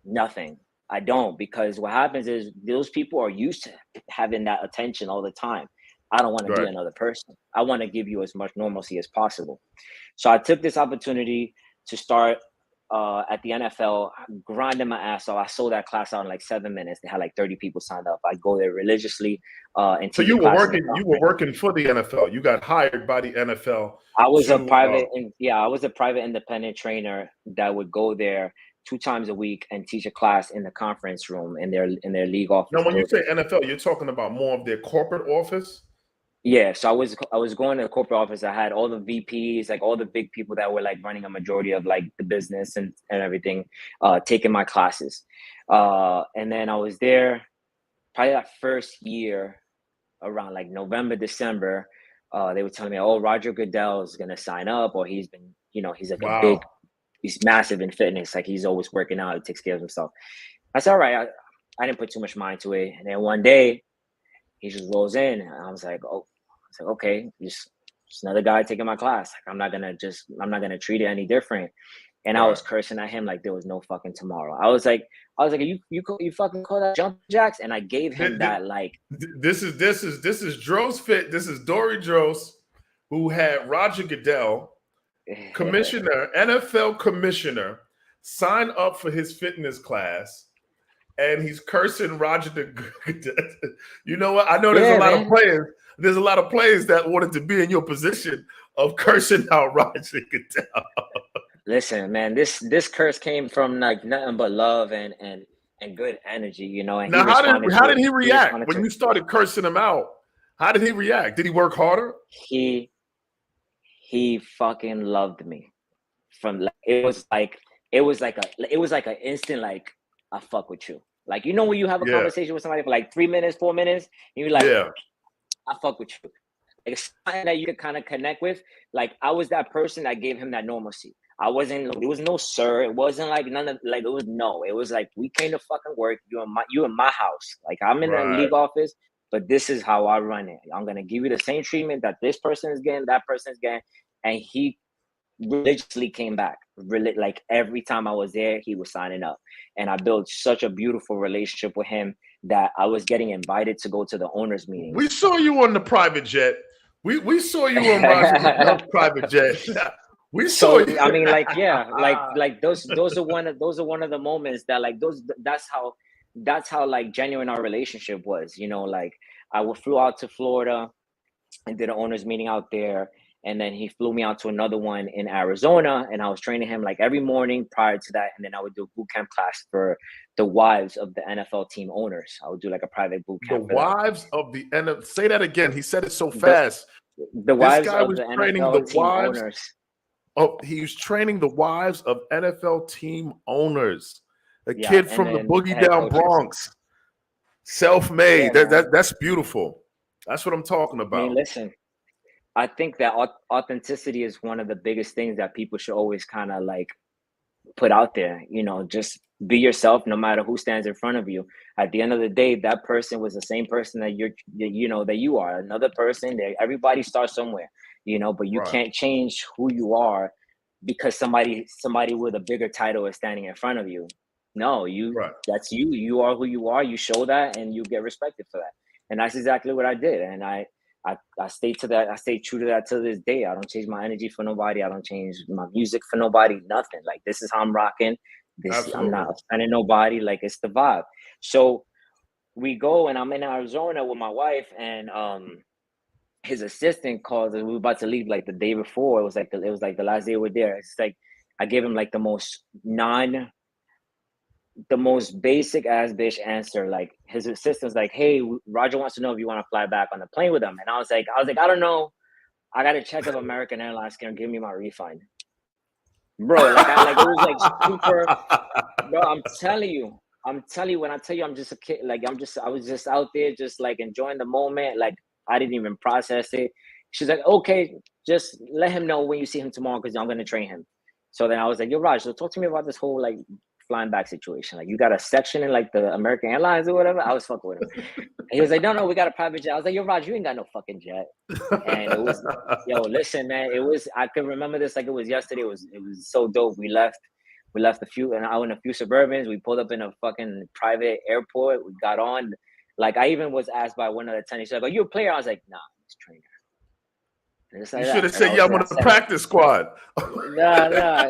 nothing. I don't, because what happens is those people are used to having that attention all the time. I don't want to be Right. another person. I want to give you as much normalcy as possible. So I took this opportunity to start at the NFL, grinding my ass off. I sold that class out in like 7 minutes. They had like 30 people signed up. I go there religiously and So teach a class in the you were conference. working for the NFL. You got hired by the NFL I was a to private, I was a private independent trainer that would go there 2 times a week and teach a class in the conference room in their league office now when you building. say NFL, you're talking about more of their corporate office. Yeah, so I was going to the corporate office. I had all the VPs, like all the big people that were like running a majority of like the business and everything, taking my classes. And then I was there probably that first year around like November, December. They were telling me, "Oh, Roger Goodell is gonna sign up, or he's been, he's like Wow. he's massive in fitness. Like he's always working out. He takes care of himself." I said, "All right." I didn't put too much mind to it. And then one day he just rolls in, and I was like, "Oh," I was like, "Okay, just another guy taking my class. Like I'm not gonna treat it any different." and I was cursing at him like there was no fucking tomorrow. I was like, you fucking call that jump jacks? And I gave him that like. This is Dros Fit. This is Dory Dros, who had Roger Goodell, commissioner, NFL commissioner, sign up for his fitness class, and he's cursing Roger Goodell. You know what? I know there's a lot of players. There's a lot of players that wanted to be in your position of cursing out Roger Goodell. Listen, man, this curse came from like nothing but love and good energy, you know. And now, how did he react when you started cursing him out? How did he react? Did he work harder? He fucking loved me. From it was like an instant like I fuck with you. Like, you know, when you have a conversation with somebody for like 3 minutes, 4 minutes, and you're like, I fuck with you. Like, it's something that you could kind of connect with. Like, I was that person that gave him that normalcy. There was no sir. It wasn't like none of like, it was no. It was like, we came to fucking work. You in my house. Like, I'm in the league office, but this is how I run it. I'm gonna give you the same treatment that this person is getting, that person is getting. And he religiously came back. Like, every time I was there, he was signing up. And I built such a beautiful relationship with him that I was getting invited to go to the owners' meeting. We saw you on the private jet. We saw you on Roger private jet. We saw you. I mean, like, yeah, like those are one of the moments that like that's how like genuine our relationship was. You know, like I flew out to Florida and did an owners meeting out there. And then he flew me out to another one in Arizona, and I was training him like every morning prior to that. And then I would do a boot camp class for the wives of the NFL team owners. I would do like a private boot camp. The wives of the NFL. Say that again. He said it so fast. The wives of the NFL team owners. Oh, he was training the wives of NFL team owners. A kid from the boogie down Bronx, self-made. That's beautiful. That's what I'm talking about. I mean, listen. I think that authenticity is one of the biggest things that people should always kind of like put out there. You know, just be yourself no matter who stands in front of you. At the end of the day, that person was the same person that you are. Another person. Everybody starts somewhere, you know, but you can't change who you are because somebody with a bigger title is standing in front of you. No, that's you. You are who you are. You show that and you get respected for that. And that's exactly what I did. And I stay to that. I stay true to that to this day. I don't change my energy for nobody. I don't change my music for nobody. Nothing. Like, this is how I'm rocking. I'm not offending nobody. Like, it's the vibe. So we go, and I'm in Arizona with my wife, and his assistant calls, and we were about to leave like the day before. It was like the last day we were there. It's like I gave him like the most basic ass bitch answer. Like, his assistant's like, hey, Roger wants to know if you want to fly back on the plane with him. And I was like, I don't know. I got to check if American Airlines can give me my refund. Bro, it was like super, bro, I'm telling you, when I tell you, I'm just a kid. Like, I was just out there, just like enjoying the moment. Like, I didn't even process it. She's like, okay, just let him know when you see him tomorrow, because I'm going to train him. So then I was like, yo, Raj, so talk to me about this whole like flying back situation. Like, you got a section in like the American Airlines or whatever? I was fucking with him. And he was like, no, we got a private jet. I was like, yo, Raj, you ain't got no fucking jet. And it was, yo, listen, man, I can remember this like it was yesterday. It was so dope. We left a few Suburbans. We pulled up in a fucking private airport. We got on. Like, I even was asked by one of the attendants, she's like, are you a player? I was like, nah, I'm just a trainer. You should have said, yeah, I'm on the practice squad. Nah. I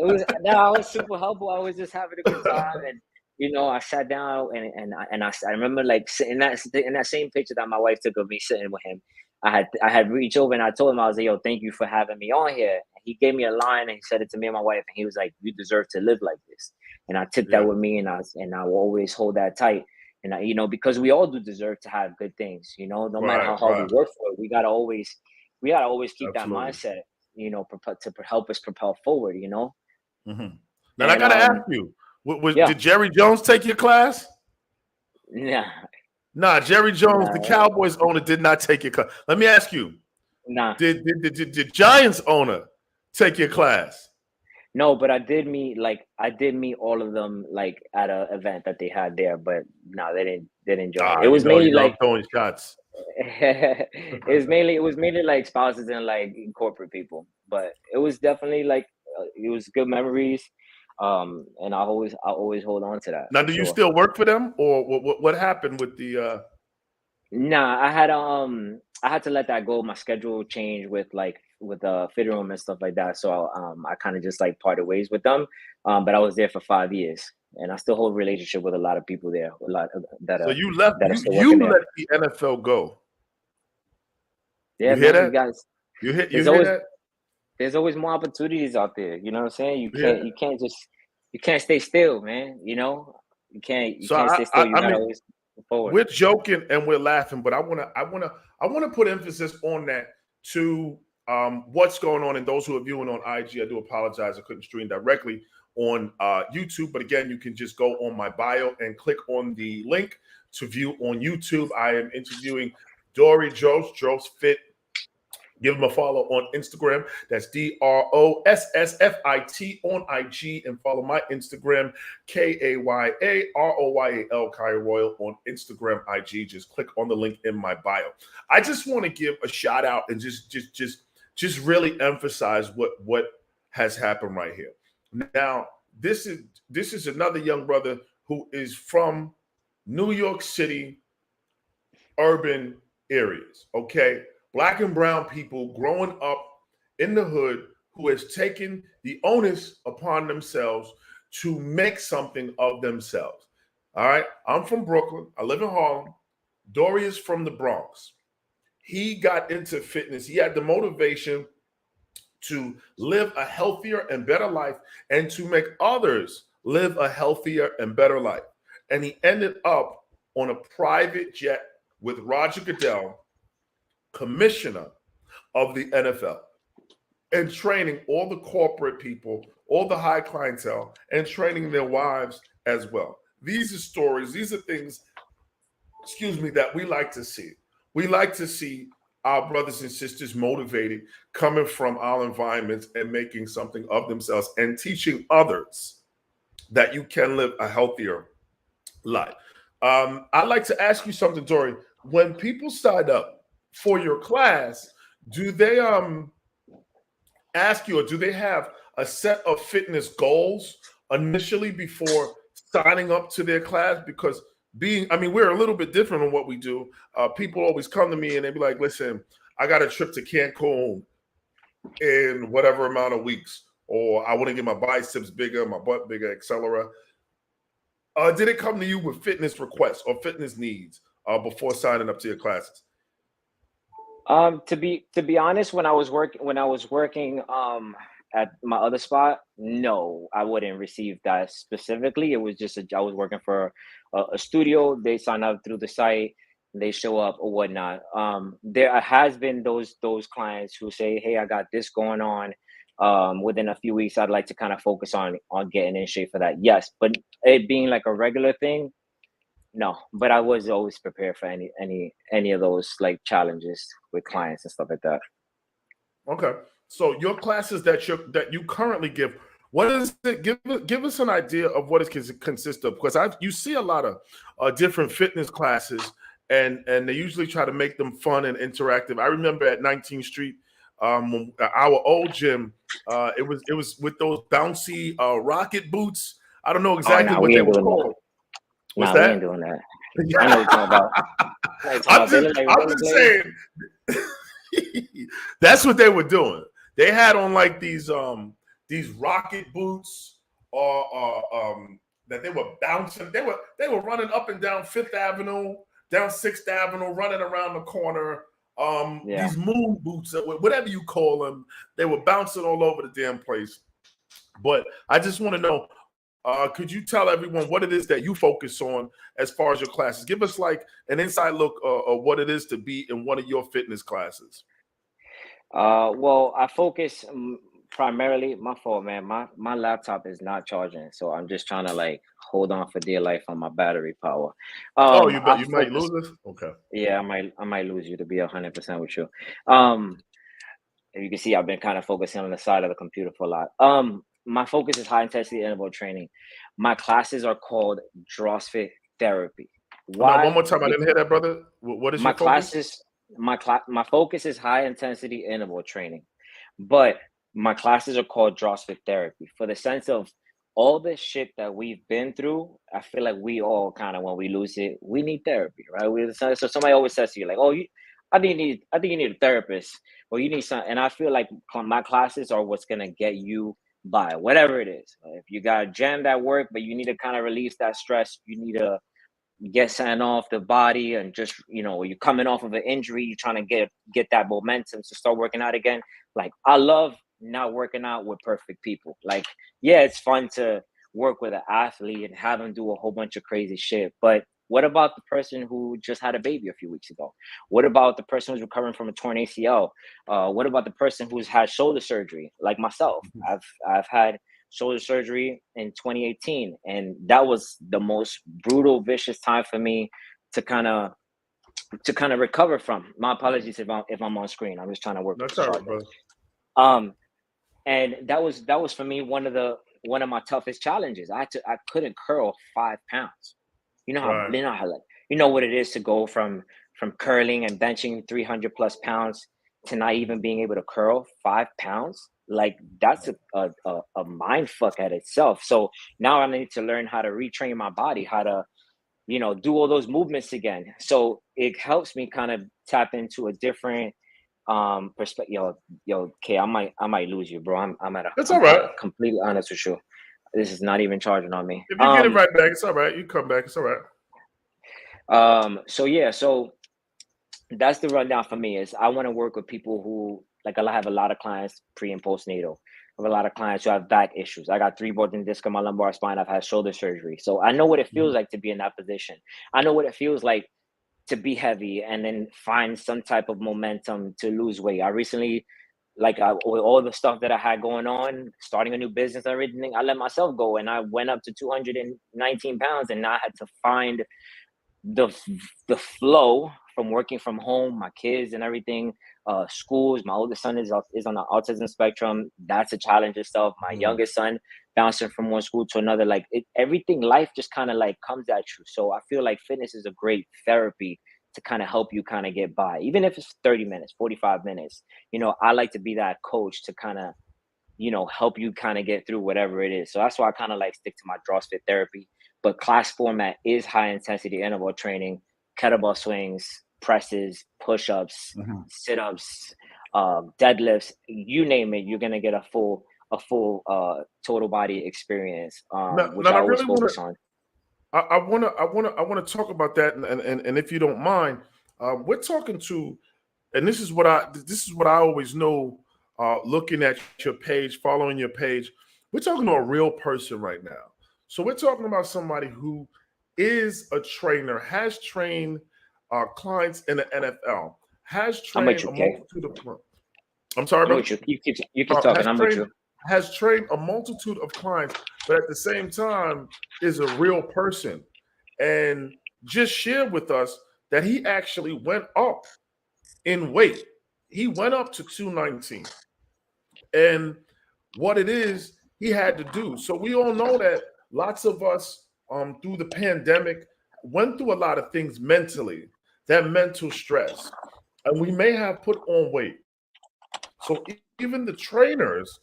was super helpful. I was just having a good time, and you know, I sat down and I remember like sitting in that same picture that my wife took of me sitting with him. I had reached over and I told him, I was like, yo, thank you for having me on here. And he gave me a line and he said it to me and my wife, and he was like, you deserve to live like this. And I took that with me, and I will always hold that tight. And you know, because we all do deserve to have good things, you know, no matter how hard we work for it, we gotta always keep that mindset, you know, to help us propel forward, you know. Mm-hmm. Now, I gotta ask you, did Jerry Jones take your class? Nah, Jerry Jones, the Cowboys owner, did not take your class. Let me ask you, did the Giants owner take your class? No, but I did meet all of them like at an event that they had there, but no, they didn't join. It was mainly like throwing shots. it was mainly like spouses and like corporate people, but it was definitely like it was good memories. And I always hold on to that Now, for do you sure. still work for them, or what happened with the? Nah, I had to let that go. My schedule changed with the fitting room and stuff like that. So I kind of just like parted ways with them. But I was there for 5 years, and I still hold a relationship with a lot of people there, a lot of, So you left. that are You still you working there. let the NFL go. Yeah, You hear man, you that? guys. You There's hear always that? there's always more opportunities out there. You know what I'm saying? You hear that? You can't stay still, man. You So can't I stay still. I, You I gotta mean, always move forward. we're joking and we're laughing, but I wanna put emphasis on that to what's going on. And those who are viewing on IG, I do apologize, I couldn't stream directly on YouTube, but again, you can just go on my bio and click on the link to view on YouTube. I am interviewing Dory Dross Fit. Give him a follow on Instagram. That's DROSSFIT on IG. And follow my Instagram, KAYAROYAL, Kaya Royal on Instagram, IG. Just click on the link in my bio. I just want to give a shout out and just really emphasize what has happened right here. Now, this is another young brother who is from New York City, urban areas, okay? Black and brown people growing up in the hood who has taken the onus upon themselves to make something of themselves. All right. I'm from Brooklyn. I live in Harlem. Dory is from the Bronx. He got into fitness. He had the motivation to live a healthier and better life and to make others live a healthier and better life. And he ended up on a private jet with Roger Goodell, commissioner of the NFL, and training all the corporate people, all the high clientele, and training their wives as well. These are stories, these are things, excuse me, that we like to see. We like to see our brothers and sisters motivated, coming from our environments and making something of themselves and teaching others that you can live a healthier life. I'd like to ask you something, Tori. When people sign up for your class, do they ask you, or do they have a set of fitness goals initially before signing up to their class? Because we're a little bit different on what we do. People always come to me and they be like, listen, I got a trip to Cancun in whatever amount of weeks, or I want to get my biceps bigger, my butt bigger, etc. Did it come to you with fitness requests or fitness needs before signing up to your classes? To be honest, when I was working at my other spot, no, I wouldn't receive that specifically. It was just I was working for a studio. They sign up through the site, they show up or whatnot. There has been those clients who say, "Hey, I got this going on. Within a few weeks, I'd like to kind of focus on getting in shape for that." Yes, but it being like a regular thing, no, but I was always prepared for any of those like challenges with clients and stuff like that. Okay. So your classes that you currently give, what is it? Give us an idea of what it can consist of, because you see a lot of different fitness classes, and they usually try to make them fun and interactive. I remember at 19th Street, our old gym, it was with those bouncy rocket boots. I don't know Oh, exactly no, what we they ain't were doing that. called. What's Nah, we that? ain't doing that. I know what you're talking about. I know what you're talking I'm about. They just look like I'm just rollerblades. saying that's what they were doing. They had on like these rocket boots, or that they were bouncing. They were running up and down Fifth Avenue, down Sixth Avenue, running around the corner. Yeah. These moon boots, whatever you call them, they were bouncing all over the damn place. But I just want to know, could you tell everyone what it is that you focus on as far as your classes? Give us like an inside look of what it is to be in one of your fitness classes. Well, I focus primarily. My fault, man. My laptop is not charging, so I'm just trying to like hold on for dear life on my battery power. Oh, you bet I you might focus. lose us. Okay. Yeah, I might lose you to be 100% with you. Um, you can see I've been kind of focusing on the side of the computer for a lot. My focus is high intensity interval training. My classes are called CrossFit Therapy. Now, one Why? more time. I didn't hear that, brother. What is My your focus? classes, my focus is high intensity interval training, but my classes are called CrossFit Therapy for the sense of all the shit that we've been through, I feel like we all kind of, when we lose it, we need therapy, right? So somebody always says to you like, "Oh, I think you need a therapist, or you need some." And I feel like my classes are what's gonna get you by, whatever it is. If you got jammed at work, but you need to kind of release that stress, you need to get something off the body, and just, you're coming off of an injury, you're trying to get that momentum to start working out again. Like, I love not working out with perfect people. Like, yeah, it's fun to work with an athlete and have them do a whole bunch of crazy shit, but what about the person who just had a baby a few weeks ago? What about the person who's recovering from a torn ACL? What about the person who's had shoulder surgery, like myself? I've had shoulder surgery in 2018, and that was the most brutal, vicious time for me to kind of recover from. My apologies if I'm on screen. I'm just trying to work with That's the all right, charger. brother. Um, and that was for me one of my toughest challenges. I couldn't curl 5 pounds. Right. Like, you know what it is to go from curling and benching 300 plus pounds to not even being able to curl 5 pounds. Like, that's a mind fuck at itself. So now I need to learn how to retrain my body, how to do all those movements again. So it helps me kind of tap into a different perspective. Yo, okay, I might lose you, bro. It's I'm all right. completely honest with you. This is not even charging on me. If you get it right back, it's all right. You come back, it's all right. So yeah, so that's the rundown for me. Is I want to work with people who, like, I have a lot of clients pre and postnatal. I have a lot of clients who have back issues. I got 3 broken discs in my lumbar spine. I've had shoulder surgery, so I know what it feels Mhm. like to be in that position. I know what it feels like to be heavy and then find some type of momentum to lose weight. I recently, like, with all the stuff that I had going on, starting a new business and everything, I let myself go and I went up to 219 pounds, and now I had to find the flow from working from home, my kids and everything, schools. My oldest son is on the autism spectrum. That's a challenge itself. My Mhm. youngest son bouncing from one school to another. Like, everything, life just kind of like comes at you. So I feel like fitness is a great therapy to kind of help you kind of get by, even if it's 30 minutes, 45 minutes. I like to be that coach to kind of help you kind of get through whatever it is. So that's why I kind of like stick to my CrossFit therapy. But class format is high intensity interval training, kettlebell swings, presses, push-ups, Mhm. sit-ups, deadlifts, you name it. You're gonna get a full total body experience, which Now I I always really want focus to. on. I want to talk about that, and if you don't mind, we're talking to, and this is what I always know. Looking at your page, following your page, we're talking to a real person right now. So we're talking about somebody who is a trainer, has trained clients in the NFL, has I'm with trained you, a Kay. multitude of. I'm sorry, I'm brother. with you. You keep talking. Has I'm with trained you. a multitude of clients, but at the same time is a real person, and just shared with us that he actually went up in weight. He went up to 219, and what it is he had to do. So we all know that lots of us through the pandemic went through a lot of things mentally, that mental stress, and we may have put on weight. So even the trainers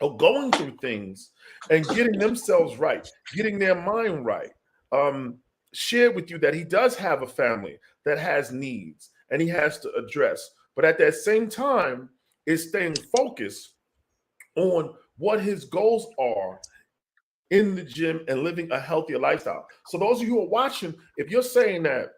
are going through things and getting themselves right, getting their mind right. Um, Shared with you that he does have a family that has needs and he has to address, but at that same time, is staying focused on what his goals are in the gym and living a healthier lifestyle. So, those of you who are watching, if you're saying that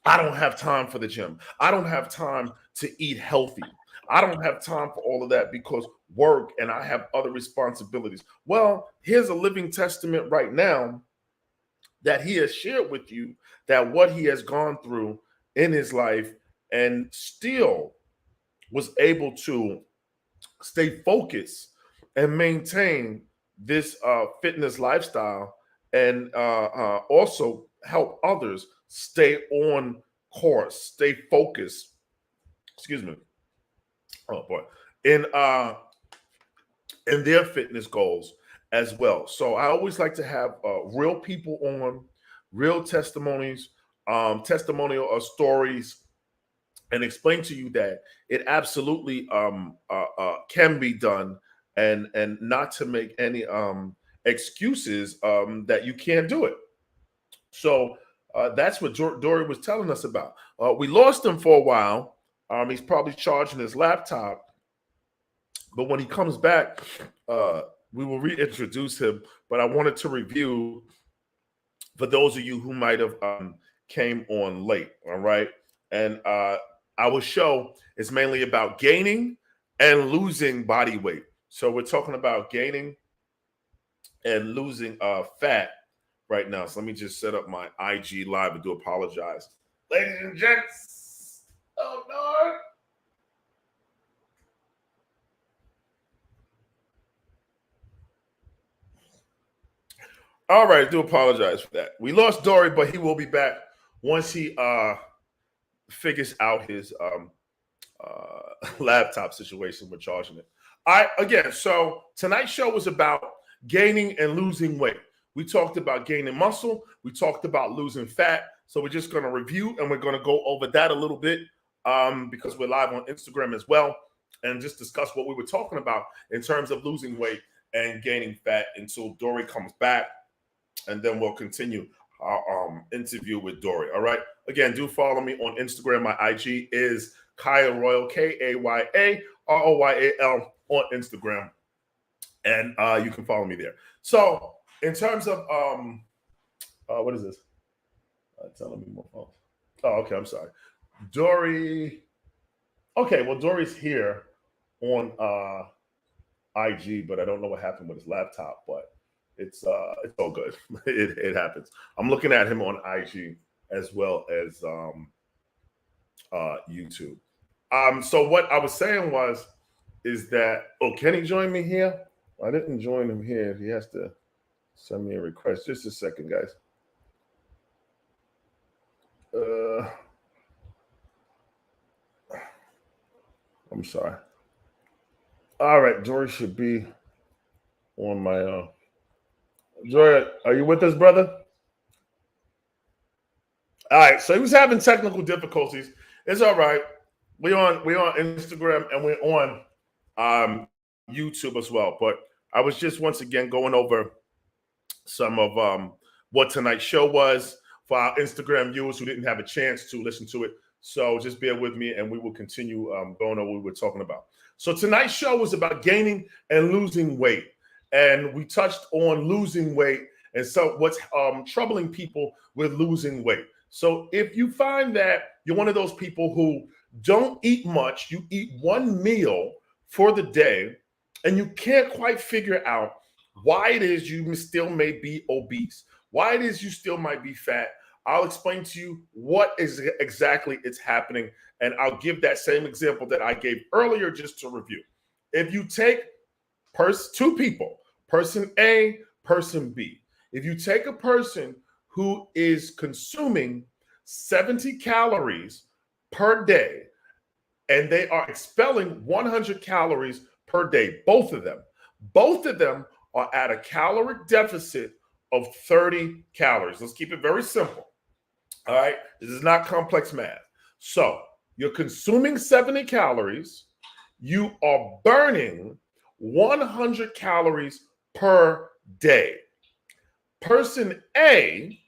I don't have time for the gym. I don't have time to eat healthy. I don't have time for all of that because work and I have other responsibilities. Well, here's a living testament right now that he has shared with you that what he has gone through in his life and still was able to stay focused and maintain this fitness lifestyle and also help others stay on course, stay focused. Excuse me. Oh boy, in their fitness goals as well. So I always like to have real people on, real testimonies, testimonial stories, and explain to you that it absolutely can be done, and not to make excuses that you can't do it. So that's what Dory was telling us about. We lost him for a while. He's probably charging his laptop, but when he comes back, we will reintroduce him. But I wanted to review for those of you who might have came on late. All right, and our show is mainly about gaining and losing body weight. So we're talking about gaining and losing fat right now. So let me just set up my IG live. I do apologize, ladies and gents. Oh no. All right, I do apologize for that. We lost Dory, but he will be back once he figures out his laptop situation with charging it. Again, so tonight's show was about gaining and losing weight. We talked about gaining muscle. We talked about losing fat. So we're just going to review and we're going to go over that a little bit because we're live on Instagram as well, and just discuss what we were talking about in terms of losing weight and gaining fat until Dory comes back. And then we'll continue our interview with Dory. All right. Again, do follow me on Instagram. My IG is Kaya Royal, KayarOyal on Instagram. And you can follow me there. So in terms of what is this? Telling me more phones. Oh, okay. I'm sorry. Dory. Okay, well, Dory's here on IG, but I don't know what happened with his laptop, but it's all good. It happens. I'm looking at him on IG as well as YouTube. So what I was saying is that can he join me here? I didn't join him here. He has to send me a request. Just a second, guys. I'm sorry. All right, Dory should be on my Joy, are you with us, brother? All right, so he was having technical difficulties. It's all right. We're on Instagram and we're on YouTube as well. But I was just once again going over some of what tonight's show was for our Instagram viewers who didn't have a chance to listen to it. So just bear with me and we will continue going over what we were talking about. So tonight's show was about gaining and losing weight. And we touched on losing weight and so what's troubling people with losing weight. So if you find that you're one of those people who don't eat much, you eat one meal for the day, and you can't quite figure out why it is you still may be obese, why it is you still might be fat, I'll explain to you what is exactly it's happening. And I'll give that same example that I gave earlier just to review. If you take two people, person A, person B. If you take a person who is consuming 70 calories per day and they are expelling 100 calories per day, both of them are at a caloric deficit of 30 calories. Let's keep it very simple. All right. This is not complex math. So you're consuming 70 calories. You are burning 100 calories per day. Person A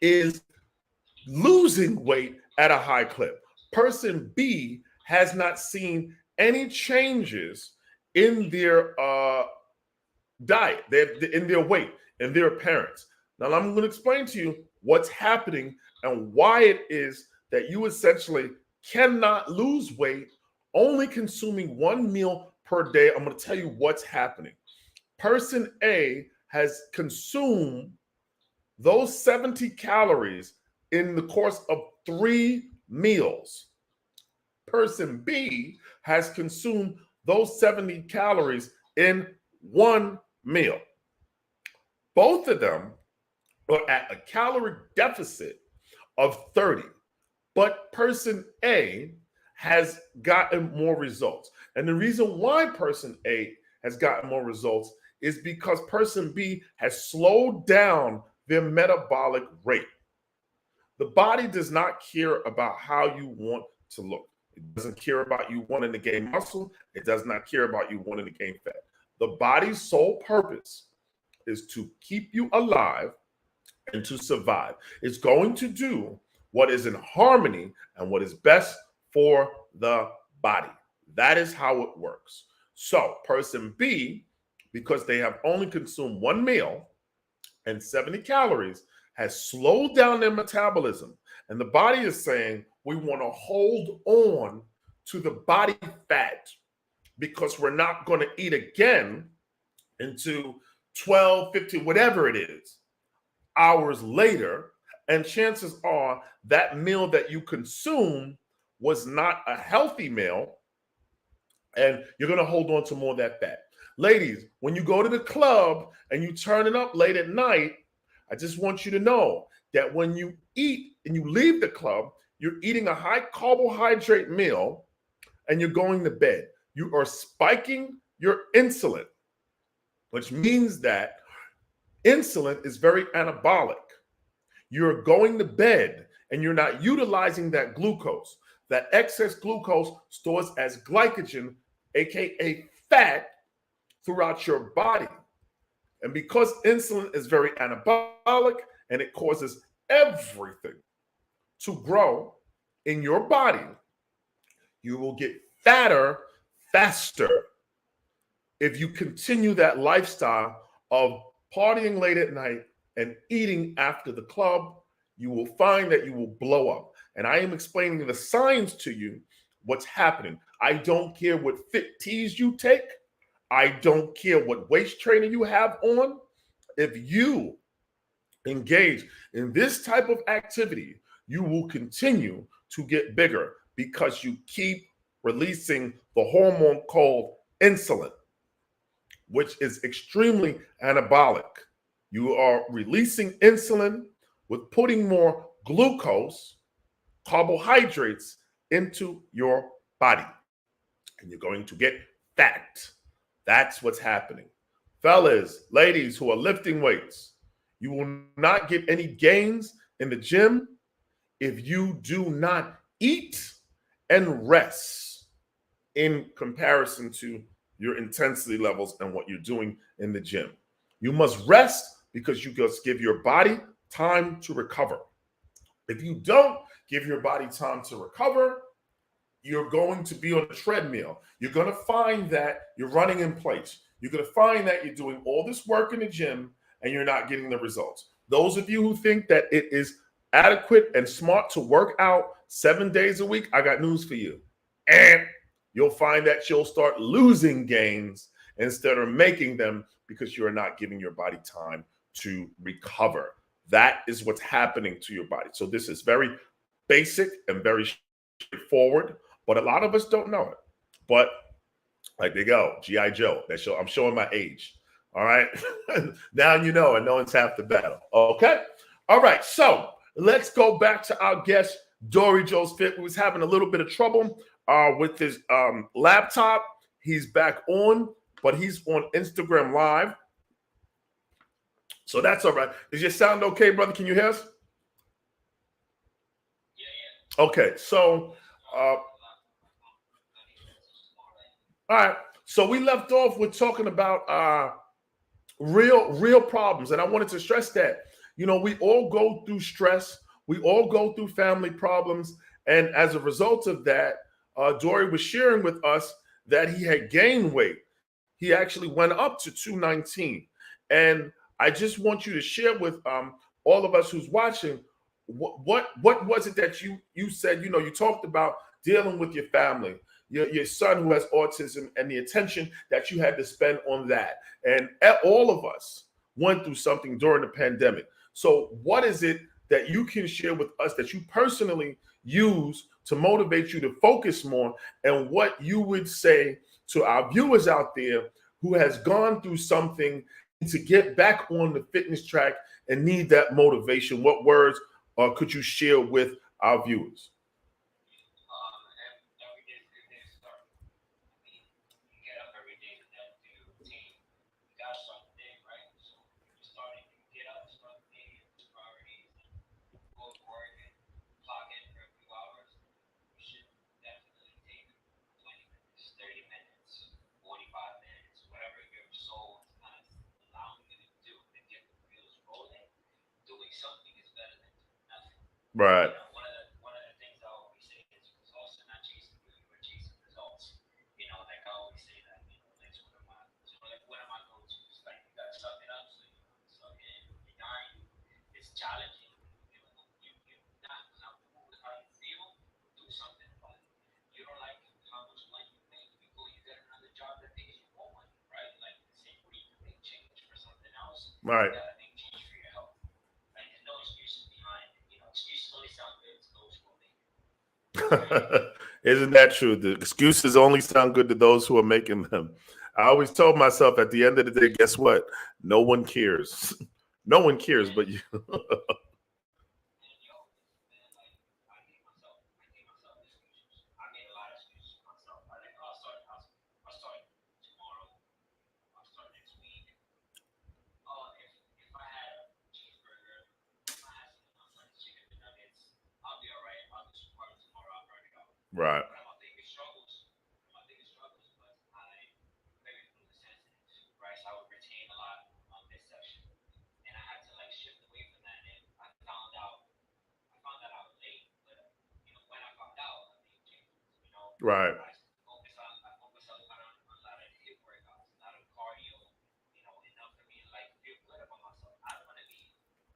is losing weight at a high clip. Person B has not seen any changes in their diet, in their weight, in their appearance. Now, I'm going to explain to you what's happening and why it is that you essentially cannot lose weight only consuming one meal per day. I'm going to tell you what's happening. Person A has consumed those 70 calories in the course of 3 meals. Person B has consumed those 70 calories in one meal. Both of them are at a calorie deficit of 30, but person A has gotten more results. And the reason why person A has gotten more results is because person B has slowed down their metabolic rate. The body does not care about how you want to look. It doesn't care about you wanting to gain muscle. It does not care about you wanting to gain fat. The body's sole purpose is to keep you alive and to survive. It's going to do what is in harmony and what is best for the body. That is how it works. So, person B, because they have only consumed one meal and 70 calories, has slowed down their metabolism. And the body is saying, we want to hold on to the body fat because we're not going to eat again into 12, 15, whatever it is, hours later. And chances are that meal that you consume was not a healthy meal, and you're going to hold on to more of that fat. Ladies, when you go to the club and you turn it up late at night, I just want you to know that when you eat and you leave the club, you're eating a high carbohydrate meal and you're going to bed. You are spiking your insulin, which means that insulin is very anabolic. You're going to bed and you're not utilizing that glucose. That excess glucose stores as glycogen, aka fat, throughout your body. And because insulin is very anabolic and it causes everything to grow in your body, you will get fatter faster if you continue that lifestyle of partying late at night and eating after the club. You will find that you will blow up. And I am explaining the science to you, what's happening. I don't care what fit teas you take. I don't care what waist trainer you have on. If you engage in this type of activity, you will continue to get bigger because you keep releasing the hormone called insulin, which is extremely anabolic. You are releasing insulin with putting more glucose, carbohydrates into your body, and you're going to get fat. That's what's happening. Fellas, ladies who are lifting weights, you will not get any gains in the gym if you do not eat and rest in comparison to your intensity levels and what you're doing in the gym. You must rest because you just give your body time to recover. If you don't give your body time to recover, you're going to be on a treadmill. You're going to find that you're running in place. You're going to find that you're doing all this work in the gym and you're not getting the results. Those of you who think that it is adequate and smart to work out 7 days a week, I got news for you. And you'll find that you'll start losing gains instead of making them because you're not giving your body time to recover. That is what's happening to your body. So this is very basic and very straightforward, but a lot of us don't know it. But like they go, G.I. Joe. I'm showing my age. All right. Now you know, and no one's half the battle. Okay. All right. So let's go back to our guest, Dory Joe's Fit, who was having a little bit of trouble with his laptop. He's back on, but he's on Instagram Live. So that's all right. Does your sound okay, brother? Can you hear us? Yeah. Okay. So, all right. So we left off with talking about real problems, and I wanted to stress that, you know, we all go through stress, we all go through family problems, and as a result of that, Dory was sharing with us that he had gained weight. He actually went up to 219, and I just want you to share with all of us who's watching what was it that you said. You know, you talked about dealing with your family, your son who has autism, and the attention that you had to spend on that. And all of us went through something during the pandemic. So what is it that you can share with us that you personally use to motivate you to focus more, and what you would say to our viewers out there who has gone through something to get back on the fitness track and need that motivation? What words could you share with our viewers? Right. One of the things I always say is results are not chasing you, you are chasing results. Like I always say that, that's one of my go-tos. Like you gotta suck it up so you know suck it in. When you're dying, it's challenging. You're not cool with how you feel, do something about it. You don't like how much money you make, you get another job that pays you more money, right? Like the same way you can make change for something else, Right. you gotta make change for your health. Like there's no excuses behind it. Excuses only sound good to those who will make it. Isn't that true? The excuses only sound good to those who are making them. I always told myself at the end of the day, guess what? No one cares. No one cares but you. And like I gave myself excuses. I made a lot of excuses for myself. I think I'll start tomorrow. I'll start next week. If I had a cheeseburger, if I had some chicken and nuggets, I'll be all right. I'll do some part tomorrow. I'll burn it out. Right. One of my biggest struggles was I'm very gluten sensitive to rice. I would retain a lot on this section, and I had to like shift away from that. And I found that out late, but when I found out, I made changes. Right. I focus a lot on a lot of hip workouts, a lot of cardio. Enough for me to like feel good about myself. I don't want to be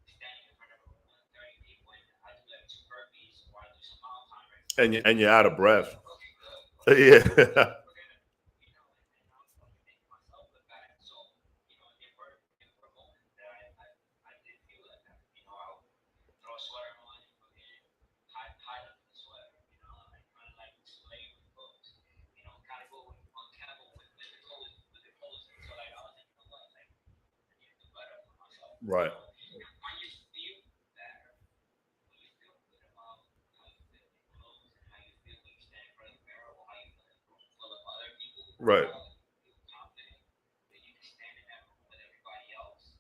standing in front of a room of 30 people and I do like 2 burpees or I do some mile timers. And you're out of breath. Okay, good. Yeah. We're gonna, and I'm making myself look bad. So, there were moments that I did feel like that. I would throw a sweater on and fucking hide under the sweater. Like kind of like slave with clothes. Kind of go uncountable with the clothes until like I was like, what, like I need to do better for myself. Right. When you feel better, when you feel good about how you feel in clothes and how you feel when you stand in front of the mirror or how you feel in a room full of other people who Right. feel confident that you can stand in that room with everybody else,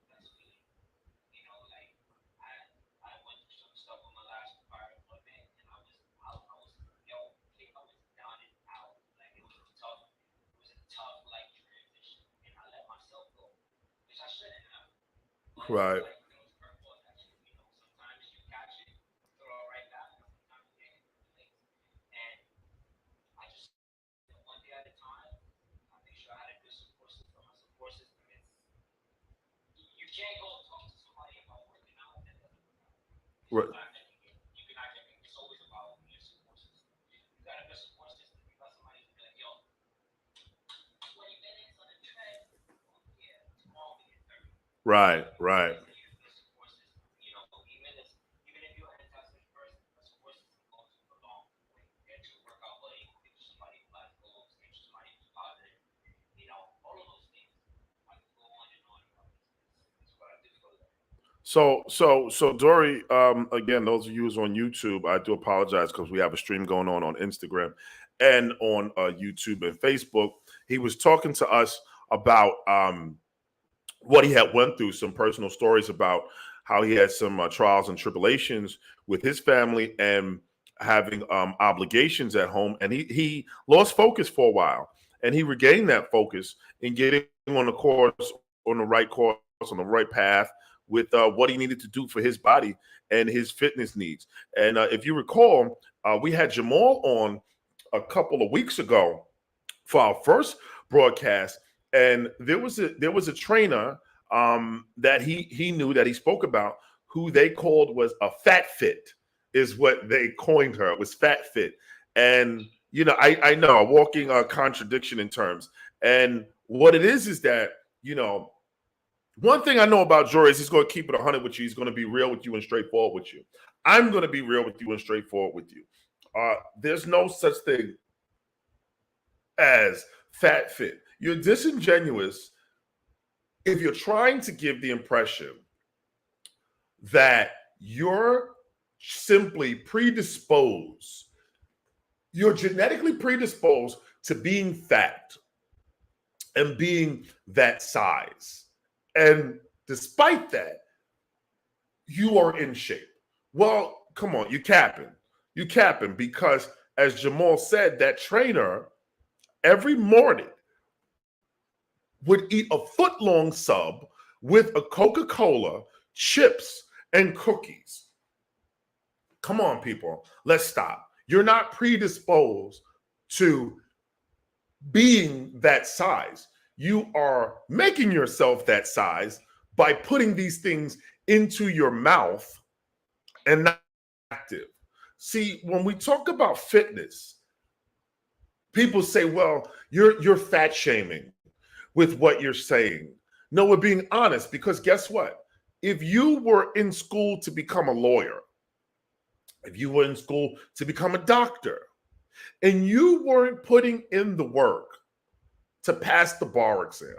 that's the best feeling. Like I went through some stuff on my last prior employment and I was down and out. Like it was a tough like transition and I let myself go. Which I shouldn't have. But Right. like those curveballs actually, sometimes you catch it, throw it right back, and sometimes you get it late. And I just one day at a time. I make sure I had a good support system. My support system is you can't go talk to somebody about working out and that doesn't work out. Right. It's always about your support system. You got a good support system. You got somebody who's like, yo, 20 minutes on the tread. Yeah, tomorrow we get 30. Right. Right. You need a good support system. Even if you're a fantastic person, a support system goes a long way. Get you a workout buddy, get you somebody who has goals, get you somebody who's positive. All of those things. I can go on and on about this. It's what I do for them. So Dory, again, those of you who's on YouTube, I do apologize because we have a stream going on Instagram and on YouTube and Facebook. He was talking to us about what he had went through, some personal stories about how he had some trials and tribulations with his family and having obligations at home, and he lost focus for a while, and he regained that focus in getting on the course, on the right path with what he needed to do for his body and his fitness needs. And if you recall, we had Jamal on a couple of weeks ago for our first broadcast, and there was a trainer that he knew, that he spoke about, who they called was a fat fit, is what they coined her. It was fat fit. And I know a walking contradiction in terms. And what it is that one thing I know about Jory is he's going to keep it 100 with you. He's going to be real with you and straightforward with you. I'm going to be real with you and straightforward with you. There's no such thing as fat fit. You're disingenuous if you're trying to give the impression that you're simply predisposed, you're genetically predisposed to being fat and being that size. And despite that, you are in shape. Well, come on, you capping. You capping because, as Jamal said, that trainer every morning would eat a foot-long sub with a Coca-Cola, chips, and cookies. Come on, people. Let's stop. You're not predisposed to being that size. You are making yourself that size by putting these things into your mouth and not active. See, when we talk about fitness, people say, well, you're fat shaming with what you're saying. No, we're being honest, because guess what? If you were in school to become a lawyer, if you were in school to become a doctor, and you weren't putting in the work to pass the bar exam,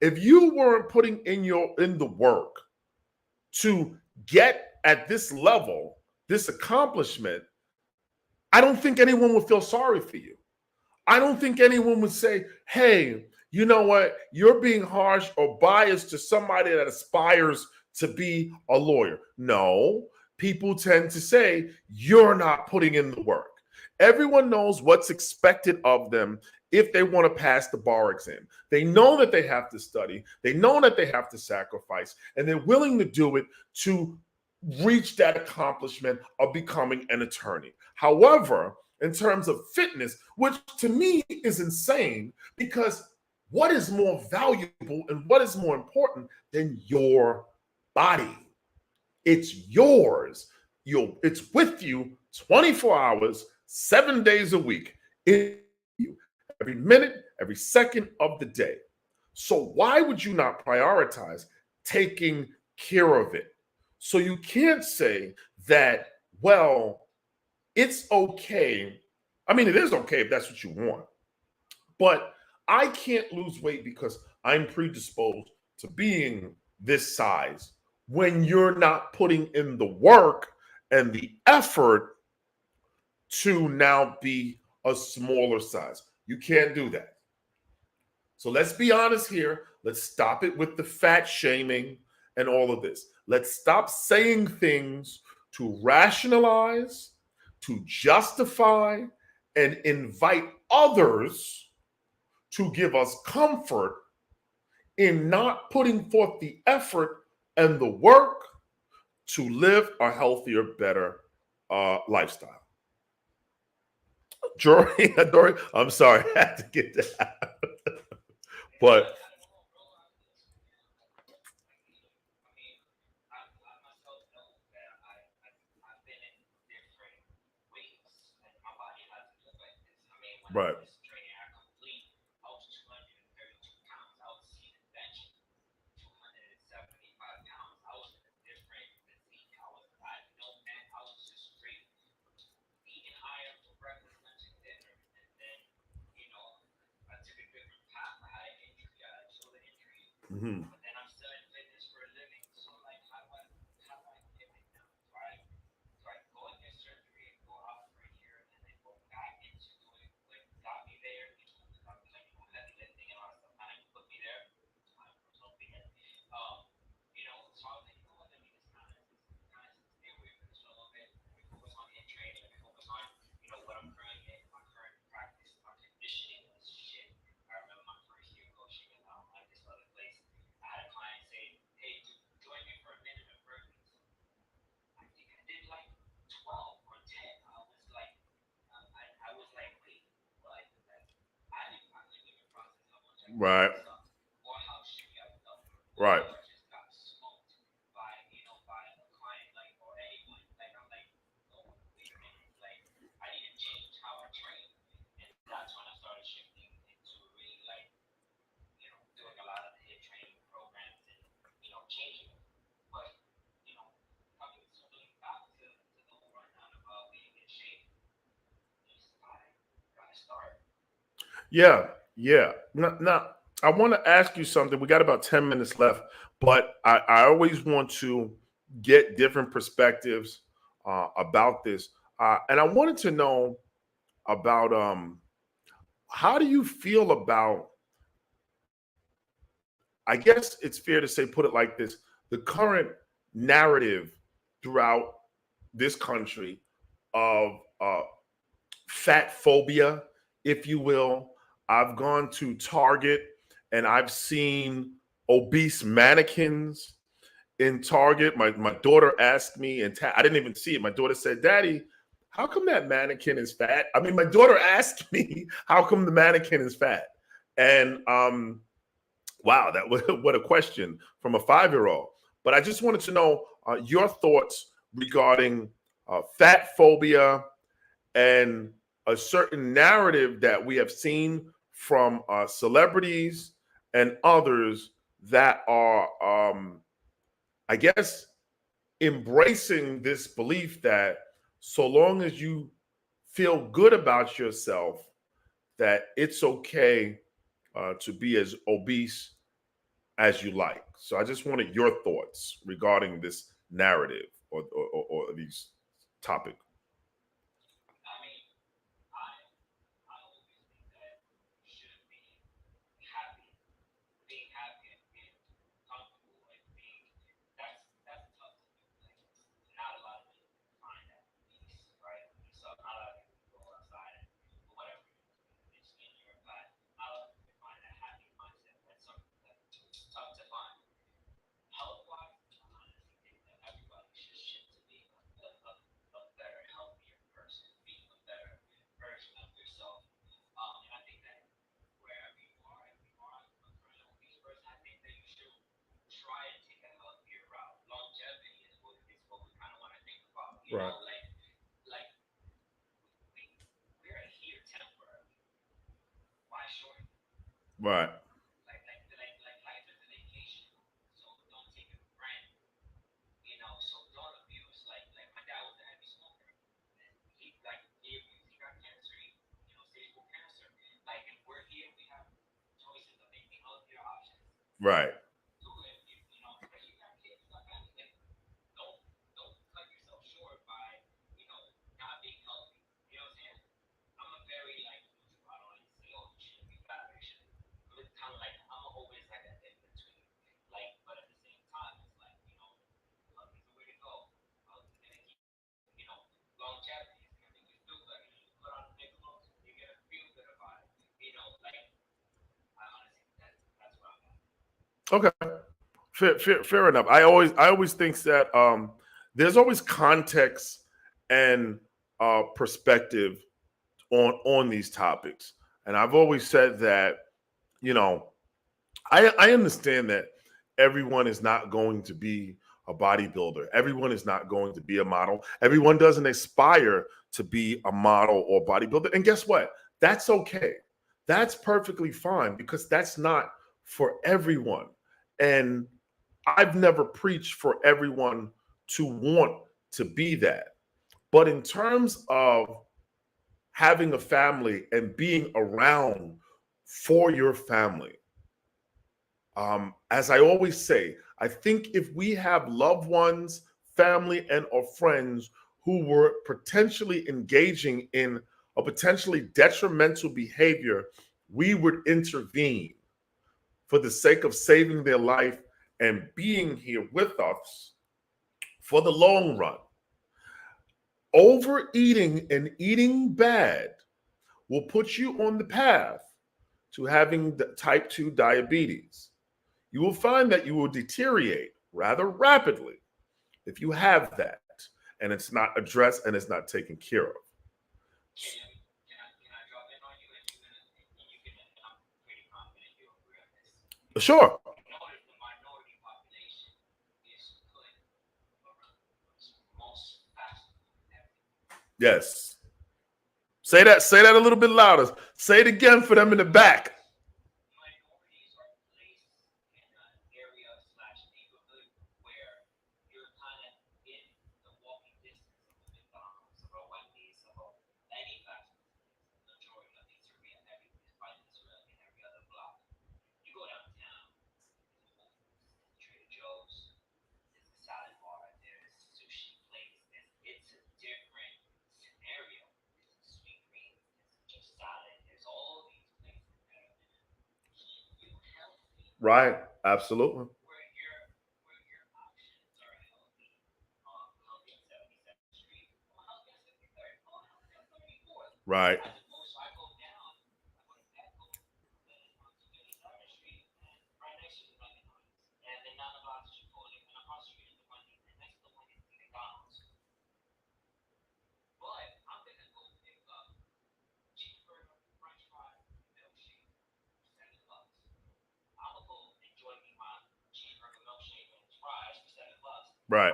if you weren't putting in the work to get at this level, this accomplishment, I don't think anyone would feel sorry for you. I don't think anyone would say, hey, you know what? You're being harsh or biased to somebody that aspires to be a lawyer. No, people tend to say, you're not putting in the work. Everyone knows what's expected of them if they want to pass the bar exam. They know that they have to study. They know that they have to sacrifice, and they're willing to do it to reach that accomplishment of becoming an attorney. However, in terms of fitness, which to me is insane, because what is more valuable and what is more important than your body? It's yours. It's with you 24 hours, 7 days a week. Every minute, every second of the day. So why would you not prioritize taking care of it? So you can't say that, well, it's okay. I mean, it is okay if that's what you want. But I can't lose weight because I'm predisposed to being this size when you're not putting in the work and the effort to now be a smaller size. You can't do that. So let's be honest here. Let's stop it with the fat shaming and all of this. Let's stop saying things to rationalize, to justify, and invite others to give us comfort in not putting forth the effort and the work to live a healthier, better lifestyle. Dory, I'm sorry, I had to get that. But right. Mm-hmm. But then I'm still in fitness for a living. So like how do I pivot now? Right? So I go and get surgery and go out for a year and then go back into doing what got me there, you know, because I'm like, heavy lifting and all that stuff kind of put me there. My personal opinion. You know, so I was like, you know what, let me just kind of stay away from this for a little bit. Let me focus on in training, let me focus on, you know, what I'm currently in, my current practice, my conditioning was shit. I remember my first year coaching at this other place. I had a client say, hey, join me for a minute of burpees. I think I did like 12 or 10. I was like, wait, what? I didn't even process how much I Right. or how shitty I felt. Right. I just got smoked by, you know, by a client like or anyone. Like I'm like, oh, wait a minute. Like I need to change how I train. And that's when I started shifting into really like, you know, doing a lot of the hit training programs and, you know, changing them. But, you know, coming circling back to the whole rundown about being in shape, just gotta start. Yeah. Now, I want to ask you something. We got about 10 minutes left, but I always want to get different perspectives about this. And I wanted to know about how do you feel about, I guess it's fair to say, put it like this, the current narrative throughout this country of fat phobia, if you will. I've gone to Target and I've seen obese mannequins in Target. My daughter asked me, and I didn't even see it. My daughter said, "Daddy, how come that mannequin is fat?" I mean, my daughter asked me, "How come the mannequin is fat?" And wow, that was what a question from a 5-year-old. But I just wanted to know your thoughts regarding fat phobia and a certain narrative that we have seen from celebrities and others that are, I guess, embracing this belief that so long as you feel good about yourself, that it's okay to be as obese as you like. So I just wanted your thoughts regarding this narrative or these topics. I mean, I always think that you should be happy, being happy and being comfortable and being that's tough to do. Like not a lot of people find that peace, right? So not a lot of people go outside and do whatever it's in your path. Not a lot of people find that happy mindset. That's something that's tough to find. Health wise, I honestly think that everybody should shift to being a better, healthier person, being a better version of yourself. And I think that wherever you are, if you are a current obese person, I think that you should try and take a healthier route. Longevity is what we kind of want to think about. You Right. know, like we we're here temporarily. Why shorten? Right. Like life is a vacation, so don't take it for granted. You know, so don't abuse. Like my dad was a heavy smoker. And he got cancer. Stage 4 cancer. Like if we're here, we have choices of making healthier options. Right. Do it. Especially if you have kids, you got family. Like don't cut yourself short by not being healthy. You know what I'm saying? I'm a very like neutral. I don't like to say, oh, you shouldn't be fat or you shouldn't. I'm kind of like I'm always like an in between. Like, but at the same time, it's like health is the way to go. Health is gonna keep longevity is gonna make you feel better. You put on big clothes, you're gonna feel good about it. Like I honestly that's what I'm at. Okay. Fair enough. I always think that there's always context and perspective on these topics, and I've always said that you know I understand that everyone is not going to be a bodybuilder. Everyone is not going to be a model. Everyone doesn't aspire to be a model or bodybuilder. And guess what? That's okay. That's perfectly fine because that's not for everyone. And I've never preached for everyone to want to be that. But in terms of having a family and being around for your family, as I always say, I think if we have loved ones, family, and or friends who were potentially engaging in a potentially detrimental behavior, we would intervene for the sake of saving their life and being here with us for the long run. Overeating and eating bad will put you on the path to having type 2 diabetes. You will find that you will deteriorate rather rapidly if you have that and it's not addressed and it's not taken care of. Can I drop in on you and you can and I'm pretty confident you'll agree on this. Sure. You notice the minority population is put around most fast food and everything. Yes. Say that a little bit louder. Say it again for them in the back. Minorities are placed in an area slash neighborhood where you're kind of in the walking distance of a McDonald's or a Wendy's or any fast food place. The majority of these are in it's probably in every other block. You go downtown, there's a Whole Foods, there's a Trader Joe's, there's a salad bar, there's a sushi place. It's a different scenario. There's a sweet green, there's just salad. There's all these places that are gonna keep you healthy. Right. Absolutely. Where your options are healthy. Healthy on 77th Street. I'm healthy on 63rd. I'm healthy on 34th. Right. As opposed to I go down, I go to Petco, on 57th Street, and right next to the Dunkin' Donuts. And then down the block to Chipotle, and across the street Right.